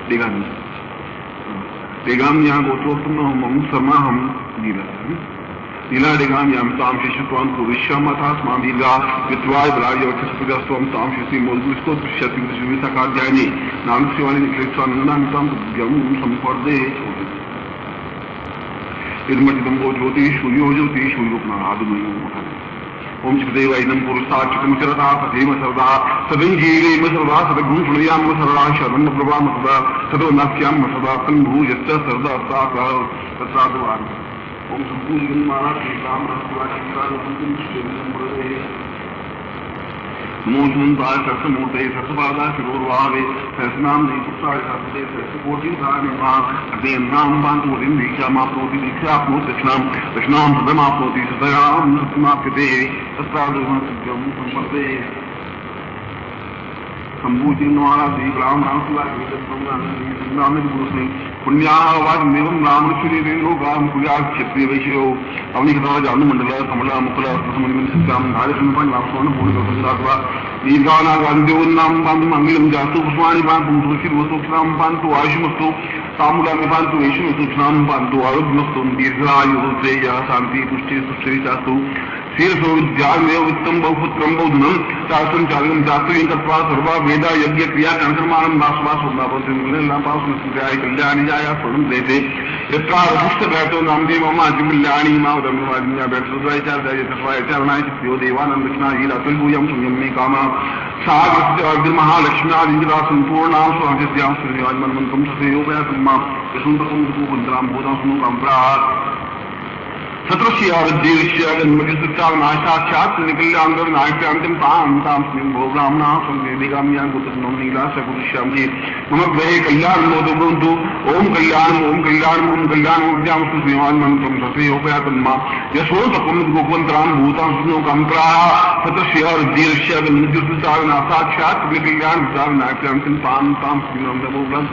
देगामी देगाम्यां गोत्रोत्पन्नोहम समाहम लीला लीला देगाम्यां ताम शिशुत्वां पुरुष्याम् अथास्मां दीर्घा वित्वाय बलाय वक्षस्पतिस्त्वं तां शिशुं मूलभूतो दृश्यति विशुविसाकाध्यायिनी नाम शिवानि निखिलेत्स्वानन्दामितां तुभ्यं संपर्दे। इदमचिदं वो ज्योति सूर्यो ज्योति सूर्योपनादमयो। ओम चिदेव इदं पुरुषात् चिकमचरता सदेव सर्वदा सदंजीरेम सर्वदा सदगुण सुनयाम सर्वदा शरणं प्रभाम सदा सदो नास्याम सदा संभूयश्च सर्वदा साका तत्साधुवान्। ओम संपूर्ण महाराज श्री राम नमोन्ताय सर्वमूर्ते सर्वपादा शिरोर्वाहे सहस्रनाम पुत्राय सर्वदे सहस्रकोटिधारे नाम बांधोरिं दीक्षामाप्नोति दीक्षाप्नोति दक्षिणां सदमाप्नोति सदयां सत्यमाप्यते तत्रादुर्गं संपदे। संभूतिर्नवारा श्री राम पुण्यावाजमेवं रामश्वरीरेन्द्रो गां कुर्यात् क्षत्रिय वैश्यो अवनिकथा जानुमण्डल कमला मुकुल समुनिमन्सिकां धारिष्णुपण्वाप्सोणपूर्णकल्पनात्वा दीर्घानागान्देवन्नां पान्तु मङ्गलं जास्तु पुष्पाणि पान्तु तुलसीर्वस्तु क्षणां पान्तु आयुषमस्तु ताम्बूलानि पान्तु वैष्णवस्तु क्षणां पान्तु आरोग्यमस्तु दीर्घायुः श्रेयः शान्ति तुष्टिः सुष्ठिरितास्तु। शीर्षो विद्यामेव वित्तं बहुपुत्रं बहुधनं शास्त्रं चार्यं शास्त्रीं कृत्वा सर्वा वेदा यज्ञ क्रिया कर्माणं वासवासोन्नापन्याय कल्याणी जाया स्वर्णं देते यत्रापुष्टभैतो नामदे मम कल्याणी मावदम्या बैठोचार्याय चित्यो देवानंद दक्षिणाजीरातुल्भूयं संयम मे कामा साग्रमहालक्ष्म्यादिन्द्रा सम्पूर्णां स्वांस्यां श्रीनिवाजमन्मन्त्रं ससेयोपयासम्मा यशुन्तकं दुःखुन्द्रां बोधां सुनुकाम्प्रा सत्रस्यावृद्धिविषयागन्मतिसृष्टावनाशाक्षात् निकल्यान्तर्नायक्यांतिं तां भोगाम्ना संवेदिगाम्यां कुतस्नं नीलाशकुरुष्यां हि मम ग्रहे कल्याणमोदो भवन्तु। ओम कल्याणम् ओम कल्याणम् ओम कल्याणमोद्यामस्तु श्रीनिवाजमन्त्रं ससेयोपयातन्मा यशोन्तकं गोपवन्तरां भूतां सुनोकाम्प्राः सत्रस्यावृद्धिविषयागन्मतिसृष्टावनाशाक्षात् निकल्यान्तर्नायक्यांतिं तां भोगां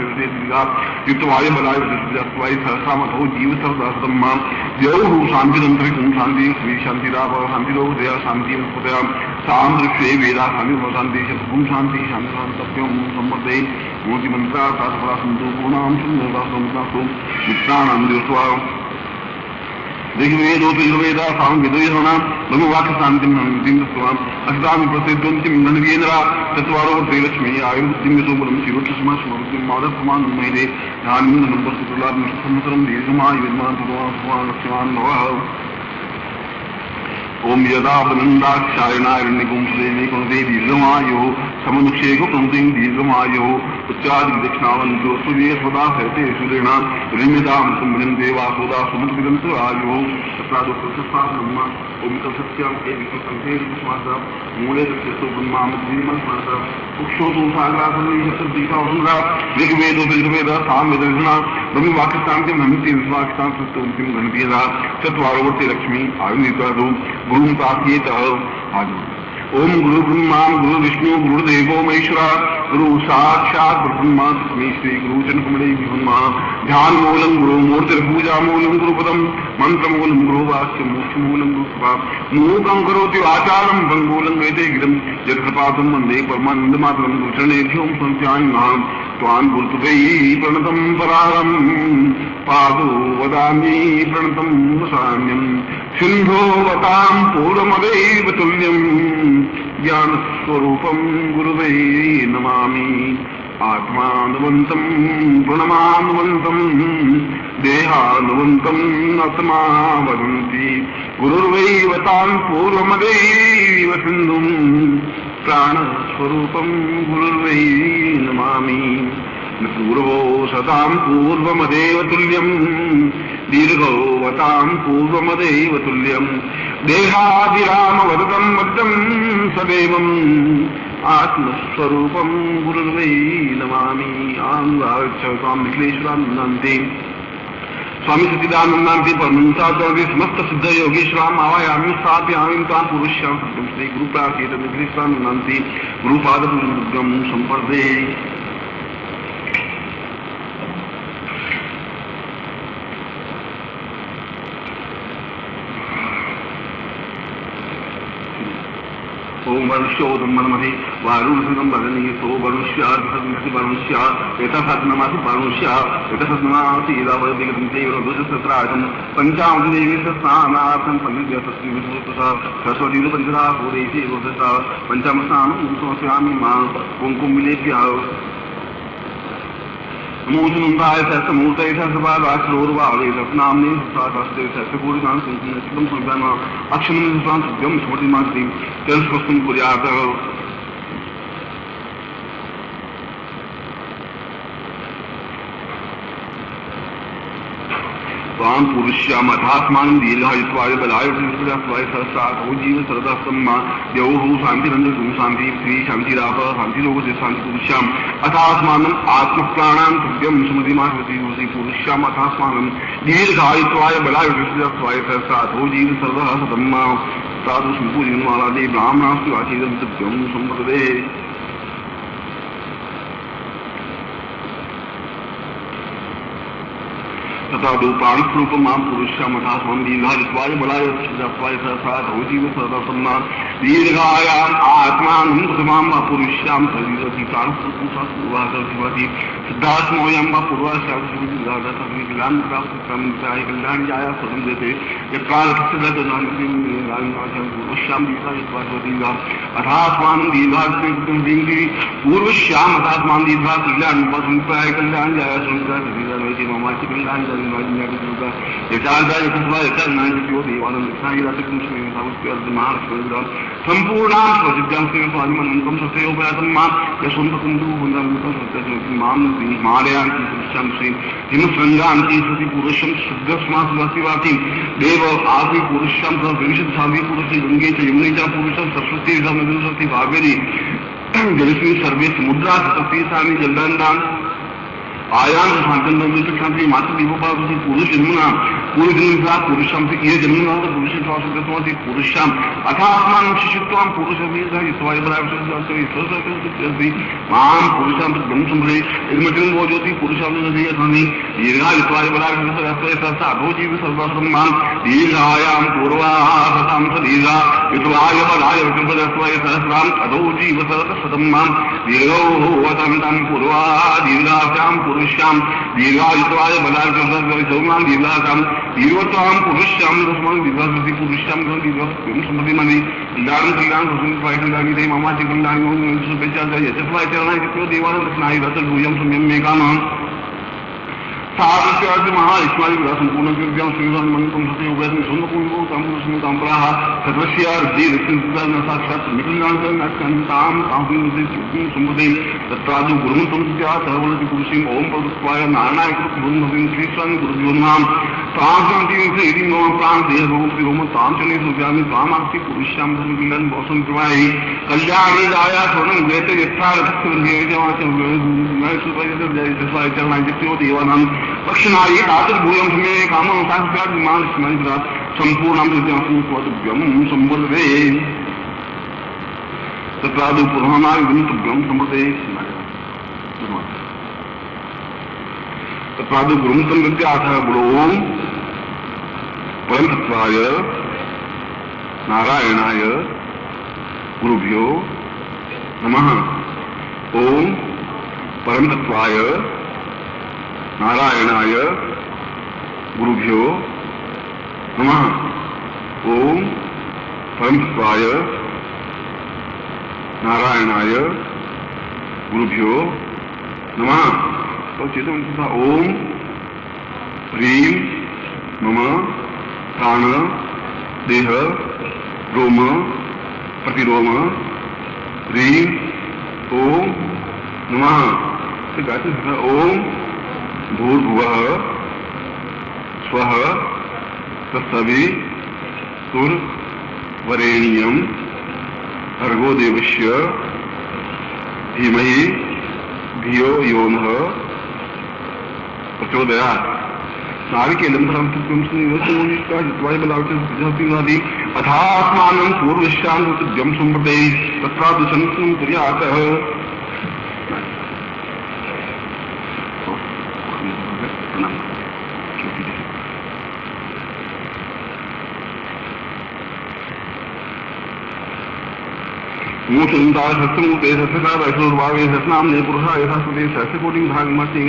युक्तवाय बलाय विदुष्टवाय सहस्रामतो जीवसर्वदासतम्मा द्यौः शांतिरंतरिक्षं शांति श्री शांतिराव शांतिरोदया शांति मुक्तया सामदृश्ये वेदा शांति शांति शतगुण शांति शांतिशांतव्यं सम्पदे मूर्ति मंत्रा साधपरा सन्तु पूर्णां सुन्दरदासो मित्राणां दिवस्वा ऋग्वेदो ऋग्वेदा सामवेदोयः ब्रह्मवाक्य शांतिं शांतिं दत्त्वा अष्टामि प्रसिद्धन्तिं गणवीन्द्रा चत्वारो त्रैलक्ष्मी आयुर्बुद्धिं यशोबलं शिवोत्तमा स्मृतिं मादप्रमाणं महिले ध्यानं वस्तुप्रलादं संवत्सरं दीर्घमायुर्मान् भगवान् भवः। ओम यदा वनंदाक्षायणारण्यकुंसदेवी कुंदे दीर्घमायुः समनुक्षेको कुंदिं दीर्घमायुः उच्चादि दक्षिणावन्तो सूर्ये सदा सहते सूर्येण ऋण्यतां कुंभं देवासुदा समुद्रगन्तु आयुः तत्रादो प्रसस्ताब्रह्म ओम तत्सत्यां एविकसंतेर्विश्वासः मूले तस्यस्तु ब्रह्मामद्रीमन्मासः उक्षोतु सागरासनैः सत्तीकावसुरा ऋग्वेदो ऋग्वेदः सामवेदः ब्रह्म वाक्यतांतिम हमिति वाक्यतां सुस्तुतिम गणतीरा चत्वारोवर्ती लक्ष्मी आयुर्नित्वादो गुरुं प्राप्येत आदि। ओम गुरु ब्रह्मा गुरु विष्णु गुरुदेवो महेश्वरा गुरु साक्षात् ब्रह्मा तस्मै श्री गुरु चरणकमले नमः। ध्यान मूलम गुरु मूर्ति पूजा मूलम गुरुपदम मंत्र मूलम गुरु वाक्य मोक्ष मूलम गुरु कृपा मूकं करोति वाचालं भंगूलं वेदे गिरं यत्कृपातं वन्दे परमानंद मातरं गुरुचरणेभ्यो संस्यामि त्वां गुरुतुभै प्रणतं परारं पादो वदामि प्रणतं वसाम्यं सिन्धोवतां पूर्वमदैव तुल्यं ज्ञानस्वरूपं गुरुवै नमामि। आत्मानुवन्तं प्रणमानुवन्तं देहानुवन्तं आत्मा वदन्ति गुरुर्वैवतां पूर्वमदैव सिन्धुं प्राणस्वरूपं गुरुर्वै नमामि। पूर्वो सतां पूर्वमदेव तुल्यं दीर्घोवतां पूर्वमदेव तुल्यं देहाभिरामवदतं मद्दं सदैवम् आत्मस्वरूपं गुरुर्वै नमामि। स्वामी निखिलेश्वरानन्दान्ते स्वामी सच्चिदानन्दान्ते परमहंसाचार्य समस्त सिद्ध योगेश्वराम आवायामि स्थापयामि तां पुरुष्यां सत्यं श्री गुरुप्राकेत निखिलेश्वरानन्दान्ते गुरुपादपूजं संपर्दे। ओम वरुष्योदम मनमधे वारुणसुदम वदनीय सो वरुष्यार्धसन्नति वरुष्या एतसद्नमासि वरुष्या एतसद्नमासि इदावदिगतं देवं दुजसत्राजं पंचामदेवी स्नानार्थं पन्निद्यसस्ति विष्णुतसा सरस्वती पंचधा भूरेति रोदसा पंचमस्नानं समस्यामि मां कुंकुमविलेप्य नमोऽनन्दाय सहस्रमूर्तये सहस्रपादाक्षरोर्वावे सप्नाम्ने सहस्रहस्ते सहस्रकोटिनां संकीर्णं संज्ञाना अक्षमं संस्कृत्यं स्मृतिमास्ति तेन कुर्यात्। स्वाम पुरुष्याम अथात्मान दीर्घायुत्वाय बलाय स्वाय सहस्रात् जीव सरदा सम्मा देवो शांतिरंजन शांति श्री शांतिराप शांति लोक से शांति पुरुष्याम अथात्मानम आत्मप्राणां तुभ्यं स्मृतिमास्ति पुरुष्याम अथात्मानम दीर्घायुत्वाय बलाय स्वाय सहस्रात् जीव सरदा सम्मा साधु संपूजनमालादे ब्राह्मणास्तु आचीदं तुभ्यं संप्रदे। तथा दो प्राणस्वरूप मां पुरुष्याम अथात्मं दीर्घायुत्वाय बलाय सहस्रात् जीव सरदा सम्मा दीर्घायाम् आत्मानं प्रथमां वा पुरुष्यां शरीरति प्राणस्वरूपं शास्त्रवादी सिद्धात्मोऽयं वा पूर्वाशास्त्रविलान्ताय कल्याणाय स्वयं देते पुरुष्यां दीर्घायुत्वाय अथात्मानं दीर्घायुत्वं पूर्वश्याम अथात्मानं दीर्घा कल्याणाय कल्याणाय स्वयं ममाचि कल्याण संपूर्णां स्वसिद्धां स्वादिमनन्तं सत्योपयातं मां यशवन्तकुन्दुमालयान्ति पुरुषां श्री हिमसृङ्गान्ति सति पुरुषं शुद्धस्मासि देव आदि पुरुषां विंशति पुरुषे गंगे च यमुने च पुरुषं सरस्वती सरस्वती भावेरी जलस्मिन् सर्वे समुद्रा सती सानि जलदान आयाम शांति मात्र देवोपाधि पुरुष जन्मना पूर्व जन्म पुरुषां ये जन्मना पुरुष पुरुषां अथात्मान शिशुत्वां पुरुष मां पुरुषां ब्रह्म संभले इदमतिं वो ज्योति पुरुषां नदीयथानि दीर्घायुत्वाय बलाभो जीव सर्वसम्मां दीर्घायां पूर्वाहतां सदीर्घा युत्वाय बलाय विकृपदस्वाय सहस्रां अधो जीव शतम्मां दीर्घो वतां पूर्वा दीर्घाभ्यां पुरुष्यां दीर्घायुत्वाय बलाय सौम्यां दीर्घाकां दीर्घत्वां पुरुष्यां तस्मात् दीर्घासति पुरुष्यां दीर्घं समधिमनि कल्याणं कल्याणं दे ममाचि कल्याणं शुभेच्छा यशस्वाय चरणाय देवानं कृष्णाय दत्तभूयं सम्यं मेकानां साधुत्यादि महाईश्वरी संपूर्ण कृत्यां श्रीराममंगलं सत्य उभयं सुन्दरपूर्वो ताम्रस्मिताम्बराः सर्वस्यार्धेन साक्षात् निखिलान्तां तांसिं सम्पदे तत्रादौ गुरुमन्तं स्यात् सर्वलति पुरुषिं ओम प्रदत्वाय नारायणाय गुरुभूं श्रीस्वामी गुरुभ्यो नमः प्रांति से यदि मम प्राण देह रोम ताम चले सुव्यामी स्वामाक्ति पुरुष्याम धर्मिलन मौसम प्रवाही कल्याणी जाया स्वर्णम जयते यथार्थो देवानंद पक्षनारी रात्र भूयम समय कामं सांस्कार विमान स्मरण संपूर्णम स्वतुभ्यम संवर्धे तत्रादु पुराणाय विनुतुभ्यम संवर्धे तत्रादु गुरुमतम विद्याथ गुरो परमतत्वाय नारायणाय गुरुभ्यो नमः। ओम परमतत्वाय नारायणाय गुरुभ्यो नमः। ओम परमतत्वाय नारायणाय गुरुभ्यो नमः। तो चेतन था ओम ह्रीं मम प्राण देह रोम प्रतिरोम ह्रीं ओम नमः। तो गाते था ओम भूर्भुवः स्वः तत्सवितुर्वरेण्यं भर्गो देवस्य धीमहि धियो यो नः प्रचोदयात्। नारिकेलं बलावती अथात्मानं पूर्वश्यान्तिभ्यं संवर्धये तत्रादुशंसं कुर्यातः। मूर्छन्ता शस्त्रमूर्ते शस्त्रकार वैष्णोर्भावे शस्नाम्ने पुरुषा यथास्पति सहस्रकोटि भागमति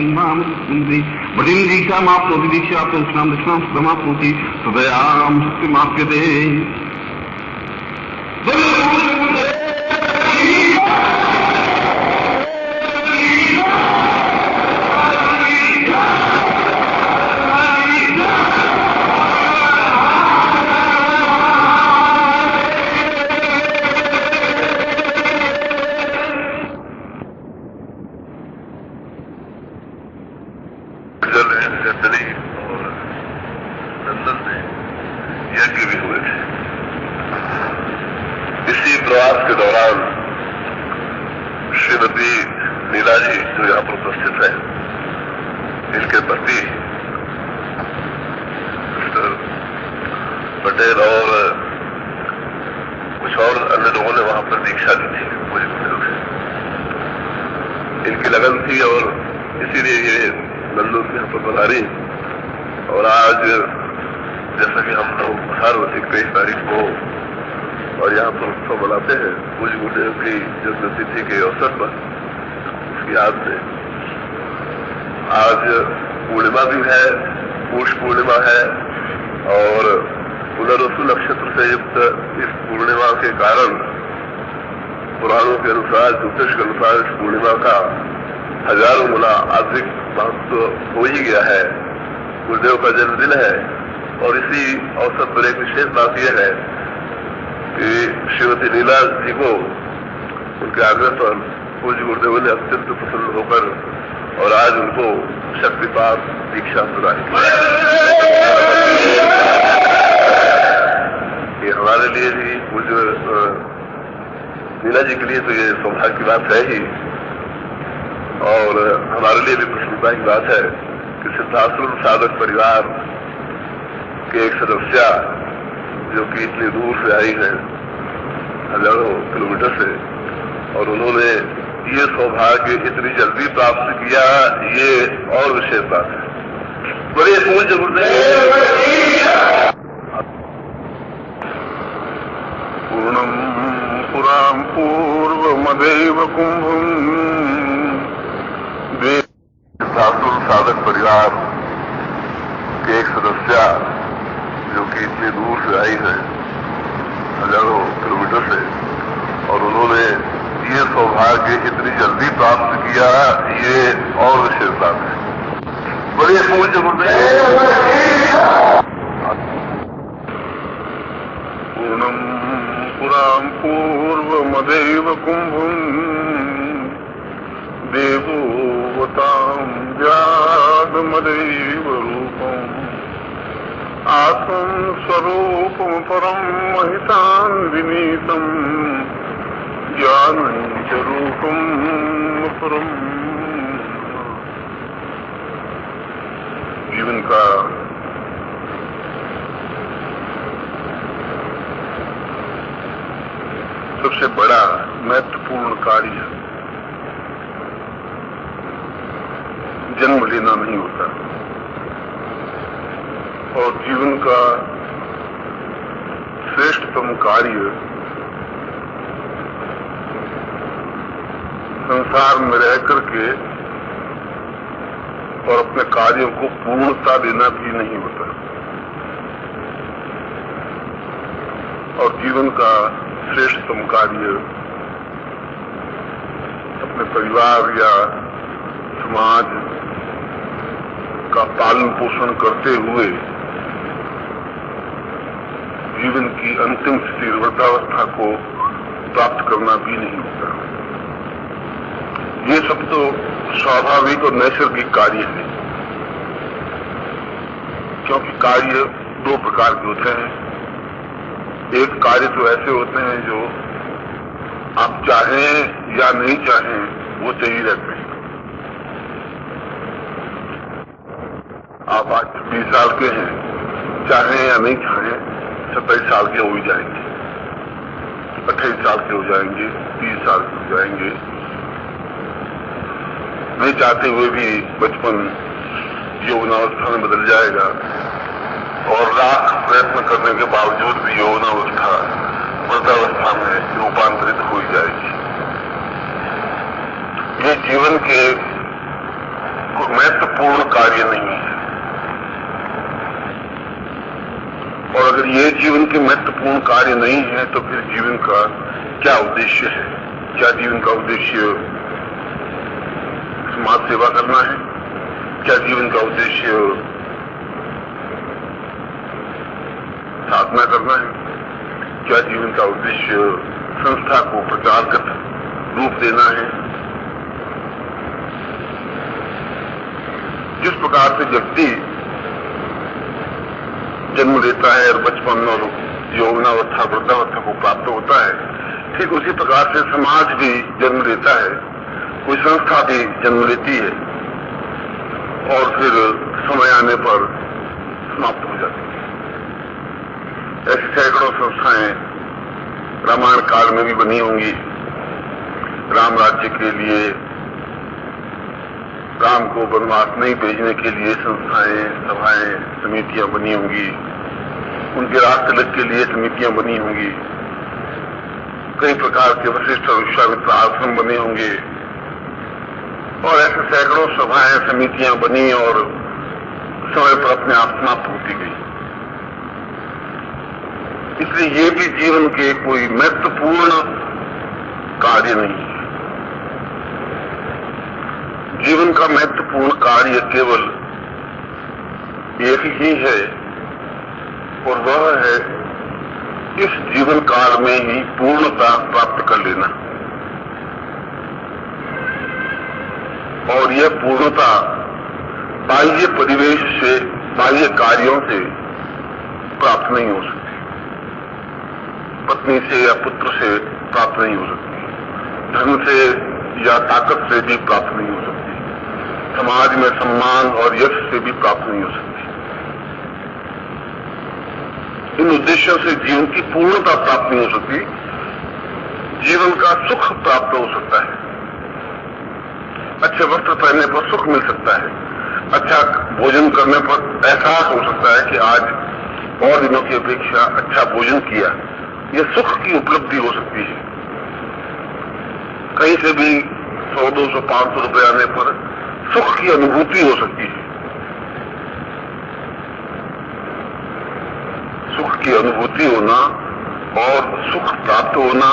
बटिं दीक्षामाप्नोति दीक्षाप्तो दक्षिणां दक्षिणां सुखमाप्नोति सदयां शक्तिमाप्यते। आत्म स्वरूपम परम महितान विनीतम ज्ञानं च रूपम परम। जीवन का सबसे बड़ा महत्वपूर्ण कार्य जन्म लेना नहीं होता, और जीवन का श्रेष्ठतम कार्य संसार में रह करके और अपने कार्यों को पूर्णता देना भी नहीं होता। और जीवन का श्रेष्ठतम कार्य अपने परिवार या समाज का पालन पोषण करते हुए जीवन की अंतिम स्थिति वृद्धावस्था को प्राप्त करना भी नहीं होता। ये सब तो स्वाभाविक और नैसर्गिक कार्य है, क्योंकि कार्य दो प्रकार के होते हैं। एक कार्य तो ऐसे होते हैं जो आप चाहें या नहीं चाहें वो चाहिए रहते हैं। आप आज 20 साल के हैं, चाहें या नहीं चाहें 27 साल के हो ही जाएंगे, 28 साल के हो जाएंगे, 30 साल के हो जाएंगे। नहीं चाहते हुए भी बचपन यौवनावस्था में बदल जाएगा, और लाख प्रयत्न करने के बावजूद भी यौवनावस्था वृद्धावस्था में रूपांतरित हो जाएगी। ये जीवन के कोई महत्वपूर्ण कार्य नहीं है। और अगर ये जीवन के महत्वपूर्ण कार्य नहीं है तो फिर जीवन का क्या उद्देश्य है? क्या जीवन का उद्देश्य समाज सेवा करना है? क्या जीवन का उद्देश्य साधना करना है? क्या जीवन का उद्देश्य संस्था को प्रचारगत रूप देना है? जिस प्रकार से व्यक्ति जन्म लेता है और बचपन और यौवनावस्था वृद्धावस्था को प्राप्त होता है, ठीक उसी प्रकार से समाज भी जन्म लेता है, कोई संस्था भी जन्म लेती है और फिर समय आने पर समाप्त हो जाती है। ऐसी सैकड़ों संस्थाएं रामायण काल में भी बनी होंगी। राम राज्य के लिए, राम को वनवास नहीं भेजने के लिए संस्थाएं, सभाएं, समितियां बनी होंगी। उनके राज तिलक के लिए समितियां बनी होंगी। कई प्रकार के वशिष्ठ और विश्वामित्र आश्रम बने होंगे, और ऐसे सैकड़ों सभाएं, समितियां बनी और समय पर अपने आप समाप्त होती गई। इसलिए ये भी जीवन के कोई महत्वपूर्ण कार्य नहीं है। जीवन का महत्वपूर्ण कार्य केवल एक ही है, और वह है इस जीवन काल में ही पूर्णता प्राप्त कर लेना। और यह पूर्णता बाह्य परिवेश से, बाह्य कार्यों से प्राप्त नहीं हो सकती। पत्नी से या पुत्र से प्राप्त नहीं हो सकती, धन से या ताकत से भी प्राप्त नहीं हो सकती, समाज में सम्मान और यश से भी प्राप्त नहीं हो सकती। इन उद्देश्यों से जीवन की पूर्णता प्राप्त नहीं हो सकती। जीवन का सुख प्राप्त हो सकता है, अच्छे वस्त्र पहनने पर सुख मिल सकता है, अच्छा भोजन करने पर एहसास हो सकता है कि आज और दिनों की अपेक्षा अच्छा भोजन किया। यह सुख की उपलब्धि हो सकती है। कहीं से भी 100, 200, 500 रुपए आने पर सुख की अनुभूति हो सकती है। सुख की अनुभूति होना और सुख प्राप्त होना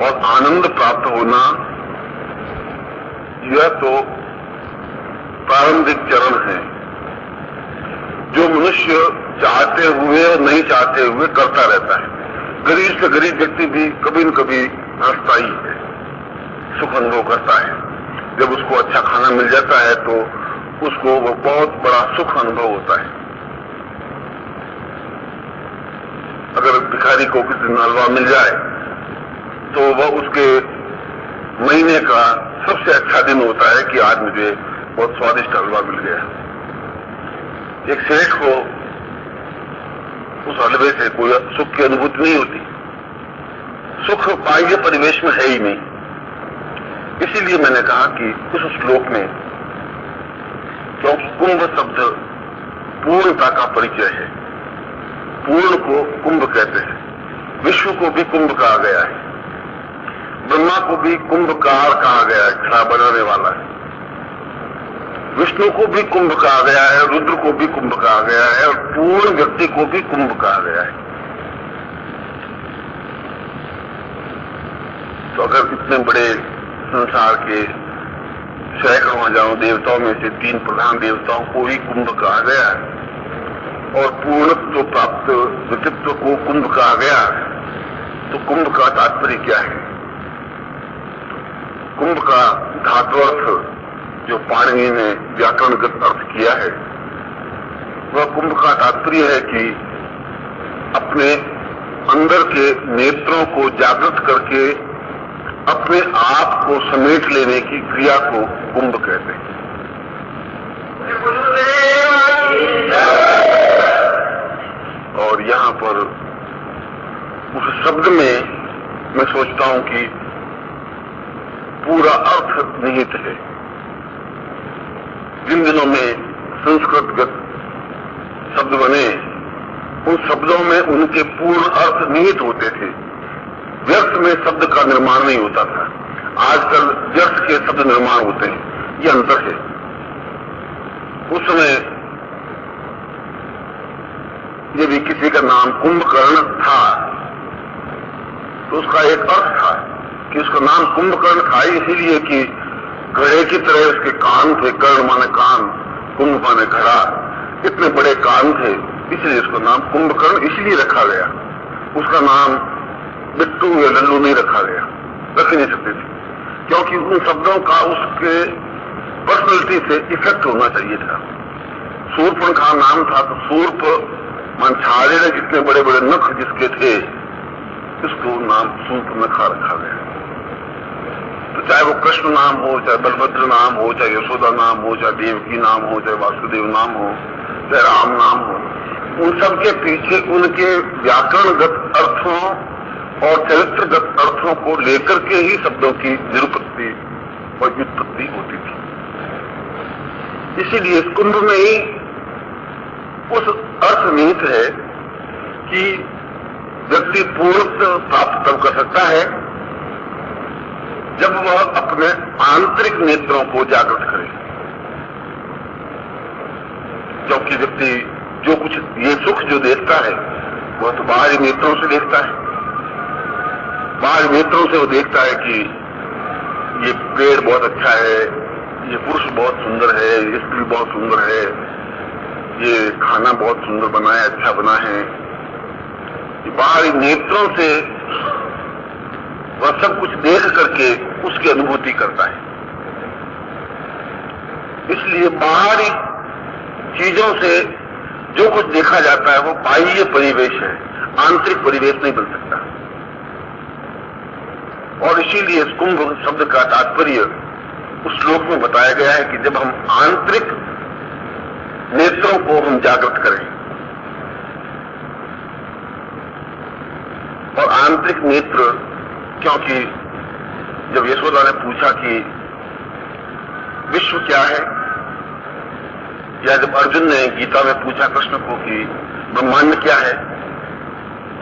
और आनंद प्राप्त होना, यह तो प्रारंभिक चरण है जो मनुष्य चाहते हुए और नहीं चाहते हुए करता रहता है। गरीब से गरीब व्यक्ति भी कभी न कभी अस्थायी है, सुख अनुभव करता है। जब उसको अच्छा खाना मिल जाता है तो उसको वो बहुत बड़ा सुख अनुभव होता है। अगर भिखारी को किसी दिन हलवा मिल जाए तो वह उसके महीने का सबसे अच्छा दिन होता है कि आज मुझे बहुत स्वादिष्ट हलवा मिल गया। एक सेठ को उस हलवे से कोई सुख की अनुभूति नहीं होती, सुख बाह्य परिवेश में है ही नहीं। इसीलिए मैंने कहा कि इस श्लोक में, क्योंकि कुंभ शब्द पूर्णता का परिचय है, पूर्ण को कुंभ कहते हैं, विश्व को भी कुंभ कहा गया है, ब्रह्मा को भी कुंभकार कहा गया है, घड़ा बनाने वाला है, विष्णु को भी कुंभ कहा गया है, रुद्र को भी कुंभ कहा गया है, और पूर्ण व्यक्ति को भी कुंभ कहा गया है। तो अगर इतने बड़े संसार के सैकड़ों हजारों देवताओं में से 3 प्रधान देवताओं को ही कुंभ कहा गया है और पूर्णत्व प्राप्त व्यक्तित्व को कुंभ कहा गया, तो कुंभ का तात्पर्य क्या है? कुंभ का धात्वर्थ जो पाणिनि ने व्याकरणगत अर्थ किया है, वह कुंभ का तात्पर्य है कि अपने अंदर के नेत्रों को जागृत करके अपने आप को समेट लेने की क्रिया को कुंभ कहते हैं। और यहां पर उस शब्द में मैं सोचता हूं कि पूरा अर्थ निहित है। जिन दिनों में संस्कृतगत शब्द बने, उन शब्दों में उनके पूर्ण अर्थ निहित होते थे, व्यर्थ में शब्द का निर्माण नहीं होता था। आजकल व्यर्थ के शब्द निर्माण होते हैं, ये अंतर है। उस समय यदि किसी का नाम कुंभकर्ण था तो उसका एक अर्थ था कि उसका नाम कुंभकर्ण था, इसीलिए कि घड़े की तरह उसके कान थे, कर्ण माने कान, कुंभ माने घड़ा, इतने बड़े कान थे, इसलिए उसका नाम कुंभकर्ण इसलिए रखा गया। उसका नाम बिट्टू या लल्लू नहीं रखा गया, रख नहीं सकते थे, क्योंकि उन शब्दों का उसके पर्सनैलिटी से इफेक्ट होना चाहिए था। शूर्पणखा नाम था तो शूर्प मान छाड़े ने जितने बड़े बड़े नख जिसके थे, इसको नाम शूर्पणखा रखा गया। तो चाहे वो कृष्ण नाम हो, चाहे बलभद्र नाम हो, चाहे यशोदा नाम हो, चाहे देवकी नाम हो, चाहे वासुदेव नाम हो, चाहे राम नाम हो, उन सब के पीछे उनके व्याकरणगत अर्थों और चरित्रगत अर्थों को लेकर के ही शब्दों की निरुपत्ति और व्युत्पत्ति होती थी। इसीलिए कुंभ में ही उस अर्थ निहित है कि व्यक्ति पूर्णत्व प्राप्त तब कर सकता है जब वह अपने आंतरिक नेत्रों को जागृत करे। क्योंकि व्यक्ति जो कुछ ये सुख जो देखता है वह तो बाहरी नेत्रों से देखता है। बाहरी नेत्रों से वो देखता है कि ये पेड़ बहुत अच्छा है, ये पुरुष बहुत सुंदर है, ये स्त्री बहुत सुंदर है, ये खाना बहुत सुंदर बना है, अच्छा बना है। ये बाहरी नेत्रों से वह सब कुछ देख करके उसकी अनुभूति करता है। इसलिए बाहरी चीजों से जो कुछ देखा जाता है वो बाह्य परिवेश है, आंतरिक परिवेश नहीं बन सकता। और इसीलिए इस कुंभ शब्द का तात्पर्य उस श्लोक में बताया गया है कि जब हम आंतरिक नेत्रों को हम जागृत करें, और आंतरिक नेत्र, क्योंकि जब यशोदा ने पूछा कि विश्व क्या है, या जब अर्जुन ने गीता में पूछा कृष्ण को कि ब्रह्मांड क्या है,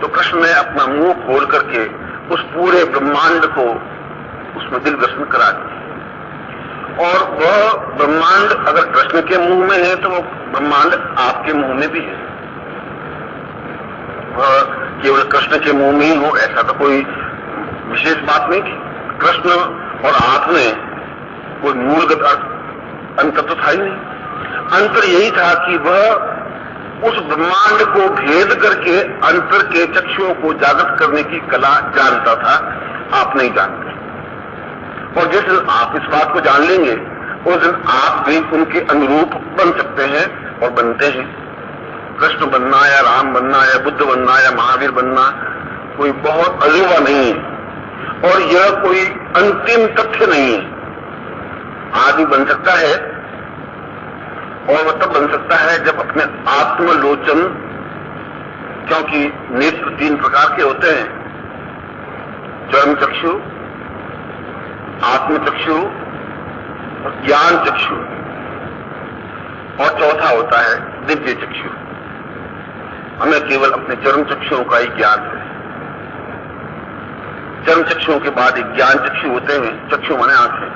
तो कृष्ण ने अपना मुंह खोल करके उस पूरे ब्रह्मांड को उसमें दिग्दर्शन करा दिया। और वह ब्रह्मांड अगर कृष्ण के मुंह में है तो वो ब्रह्मांड आपके मुंह में भी है। वह केवल कृष्ण के मुंह में ही हो ऐसा तो कोई विशेष बात नहीं थी। कृष्ण और आप में कोई मूलगत अंतर तो था ही नहीं। अंतर यही था कि वह उस ब्रह्मांड को भेद करके अंतर के चक्षुओं को जागृत करने की कला जानता था, आप नहीं जानते। और जिस दिन आप इस बात को जान लेंगे उस दिन आप भी उनके अनुरूप बन सकते हैं और बनते हैं। कृष्ण बनना या राम बनना या बुद्ध बनना या महावीर बनना कोई बहुत अजूबा नहीं है और यह कोई अंतिम तथ्य नहीं है। आदमी बन सकता है और वह तब बन सकता है जब अपने आत्मलोचन, क्योंकि नेत्र 3 प्रकार के होते हैं, चर्म चक्षु, आत्मचक्षु और ज्ञान चक्षु, और चौथा होता है दिव्य चक्षु। हमें केवल अपने चर्म चक्षुओं का ही ज्ञान है। चर्म चक्षुओं के बाद एक ज्ञान चक्षु होते हैं, चक्षु माने आंखें।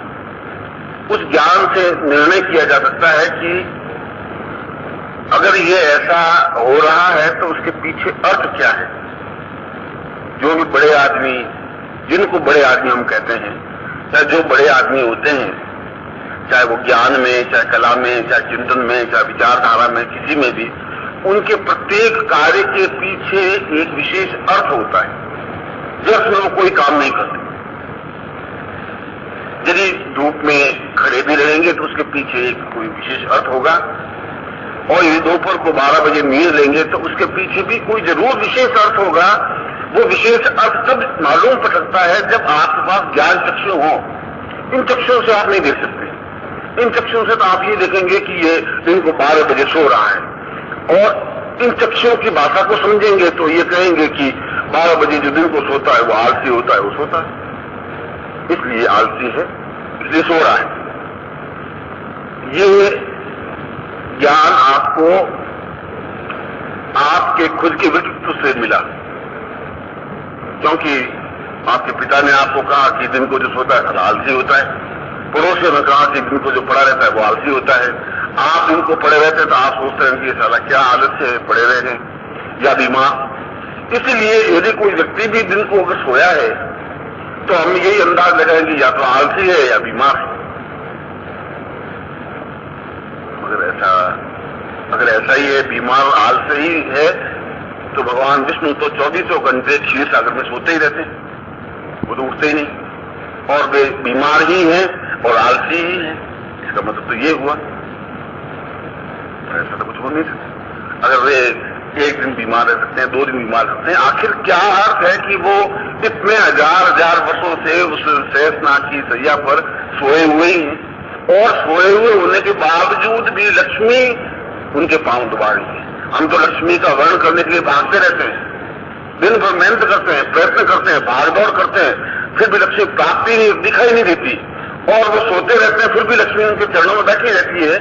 उस ज्ञान से निर्णय किया जा सकता है कि अगर ये ऐसा हो रहा है तो उसके पीछे अर्थ क्या है। जो भी बड़े आदमी, जिनको बड़े आदमी हम कहते हैं, चाहे जो बड़े आदमी होते हैं, चाहे वो ज्ञान में, चाहे कला में, चाहे चिंतन में, चाहे विचारधारा में, किसी में भी, उनके प्रत्येक कार्य के पीछे एक विशेष अर्थ होता है जिसमें वो कोई काम नहीं करते। यदि धूप में खड़े भी रहेंगे तो उसके पीछे एक कोई विशेष अर्थ होगा, और यदि दोपहर को 12 बजे नींद लेंगे तो उसके पीछे भी कोई जरूर विशेष अर्थ होगा। वो विशेष अर्थ तब मालूम पड़ सकता है जब आपके पास ज्ञान चक्षु हो। इन चक्षुओं से आप नहीं देख सकते। इन चक्षुओं से तो आप ये देखेंगे कि ये दिन को 12 बजे सो रहा है, और इन चक्षुओं की भाषा को समझेंगे तो ये कहेंगे कि 12 बजे जो दिन को सोता है वो आलसी होता है, वो सोता है, इसलिए आलसी है, इसलिए सो रहा है। ये ज्ञान आपको आपके खुद के व्यक्तित्व से मिला, क्योंकि आपके पिता ने आपको कहा कि दिन को जो सोता है साला आलसी होता है। पड़ोसियों ने कहा कि दिन को जो पड़ा रहता है वो आलसी होता है। आप दिन को पड़े रहते हैं तो आप सोचते हैं कि साला क्या आदत से पड़े रहे हैं या बीमार। इसलिए यदि कोई व्यक्ति भी दिन को अगर सोया है तो हम यही अंदाज लगाएंगे या तो आलसी है या बीमार है। अगर ऐसा ही है, बीमार और आलसी ही है, तो भगवान विष्णु तो 24 घंटे क्षीर सागर में सोते ही रहते हैं, वो तो उठते ही नहीं, और वे बीमार ही हैं और आलसी ही हैं। इसका मतलब तो ये हुआ, ऐसा तो कुछ हो नहीं सकता। अगर वे एक दिन बीमार रह सकते हैं, 2 दिन बीमार रह सकते हैं, आखिर क्या अर्थ है कि वो इतने हजार वर्षों से उस शेषनाग की सैया पर सोए हुए ही हैं, और सोए हुए होने के बावजूद भी लक्ष्मी उनके पांव दबा रही है। हम तो लक्ष्मी का वर्ण करने के लिए भागते रहते हैं, दिन भर मेहनत करते हैं, प्रयत्न करते हैं, भागदौड़ करते हैं, फिर भी लक्ष्मी प्राप्ति दिखाई नहीं देती, और वो सोते रहते हैं, फिर भी लक्ष्मी उनके चरणों में बैठी रहती है।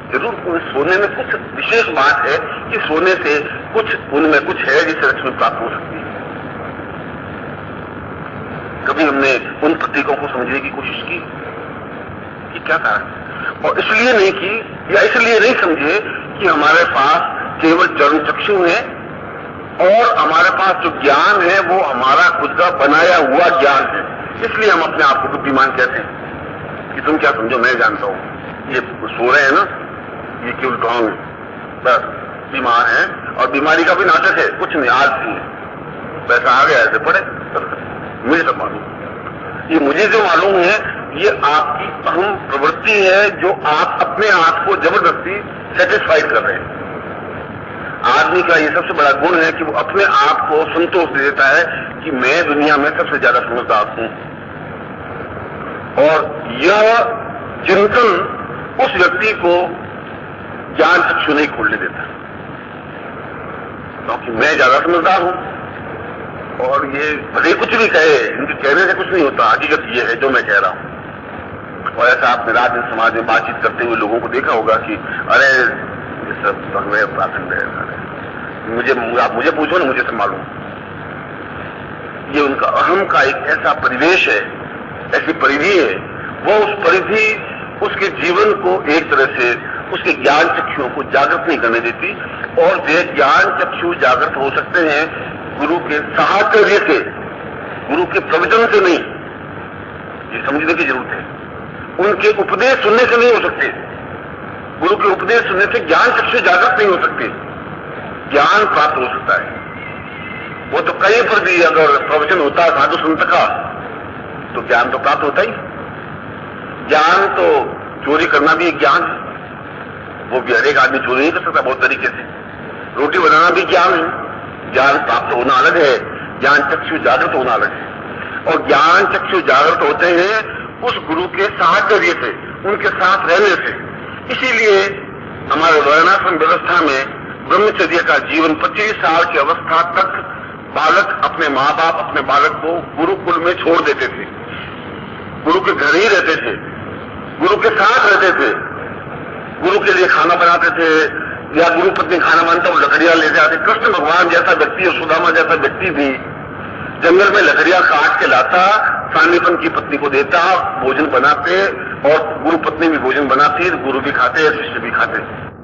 जरूर सोने में कुछ विशेष बात है कि सोने से कुछ उनमें कुछ है जिससे लक्ष्मी प्राप्त हो सकती है। कभी हमने उन प्रतीकों को समझने की कोशिश की कि क्या था, और इसलिए नहीं की या इसलिए नहीं समझे कि हमारे पास केवल चर्म चक्षु है, और हमारे पास जो ज्ञान है वो हमारा खुद का बनाया हुआ ज्ञान है। इसलिए हम अपने आप को बुद्धिमान कहते हैं कि तुम क्या समझो, मैं जानता हूं। ये सो रहे हैं ना, ये केवल ढोंग है, बस बीमार है, और बीमारी का भी नाटक है, कुछ नहीं, आलसी है, पैसा आ गया ऐसे पड़े, मुझे सब मालूम। ये मुझे जो मालूम है ये आपकी अहम प्रवृत्ति है, जो आप अपने आप को जबरदस्ती सेटिस्फाइड कर रहे हैं। आदमी का ये सबसे बड़ा गुण है कि वो अपने आप को संतोष दे देता है कि मैं दुनिया में सबसे ज्यादा समझदार हूं, और यह चिंतन उस व्यक्ति को ज्ञान चक्षु नहीं खोलने देता, क्योंकि मैं ज्यादा समझदार हूं। और ये भले कुछ भी कहे, इनके कहने से कुछ नहीं होता, हकीकत ये है जो मैं कह रहा हूं। और ऐसा आपने रात दिन समाज में बातचीत करते हुए लोगों को देखा होगा कि अरे ये सब भगवे प्राचीन है, आप मुझे पूछो ना, मुझे सब मालूम। ये उनका अहम का एक ऐसा परिवेश है, ऐसी परिधि है, वो उस परिधि उसके जीवन को एक तरह से उसके ज्ञान चक्षुओं को जागृत नहीं करने देती। और वे ज्ञान चक्षु जागृत हो सकते हैं गुरु के साहचर्य से, गुरु के प्रवचन से नहीं, ये समझने की जरूरत है। उनके उपदेश सुनने से नहीं हो सकते, गुरु के उपदेश सुनने से ज्ञान चक्षु जागृत नहीं हो सकते, ज्ञान प्राप्त हो सकता है। वो तो कहीं पर भी अगर प्रवचन होता है साधु संत का तो ज्ञान तो प्राप्त होता ही। ज्ञान तो चोरी करना भी एक ज्ञान है, वो भी हर एक आदमी चोरी नहीं कर सकता बहुत तरीके से, रोटी बनाना भी ज्ञान है, ज्ञान प्राप्त होना अलग है, ज्ञान चक्षु जागृत होना अलग है। और ज्ञान चक्षु जागृत होते हैं उस गुरु के साहचर्य से, उनके साथ रहने से। इसीलिए हमारे वर्णाश्रम व्यवस्था में ब्रह्मचर्य का जीवन 25 साल की अवस्था तक बालक अपने माँ बाप अपने बालक को गुरुकुल में छोड़ देते थे, गुरु के घर ही रहते थे, गुरु के साथ रहते थे, गुरु के लिए खाना बनाते थे, या गुरु पत्नी खाना बनाता वो लकड़ियां ले जाते। कृष्ण भगवान जैसा व्यक्ति और सुदामा जैसा व्यक्ति भी जंगल में लकड़ियां काट के लाता, सानीपन की पत्नी को देता, भोजन बनाते, और गुरु पत्नी भी भोजन बनाती, गुरु भी खाते, शिष्य भी खाते।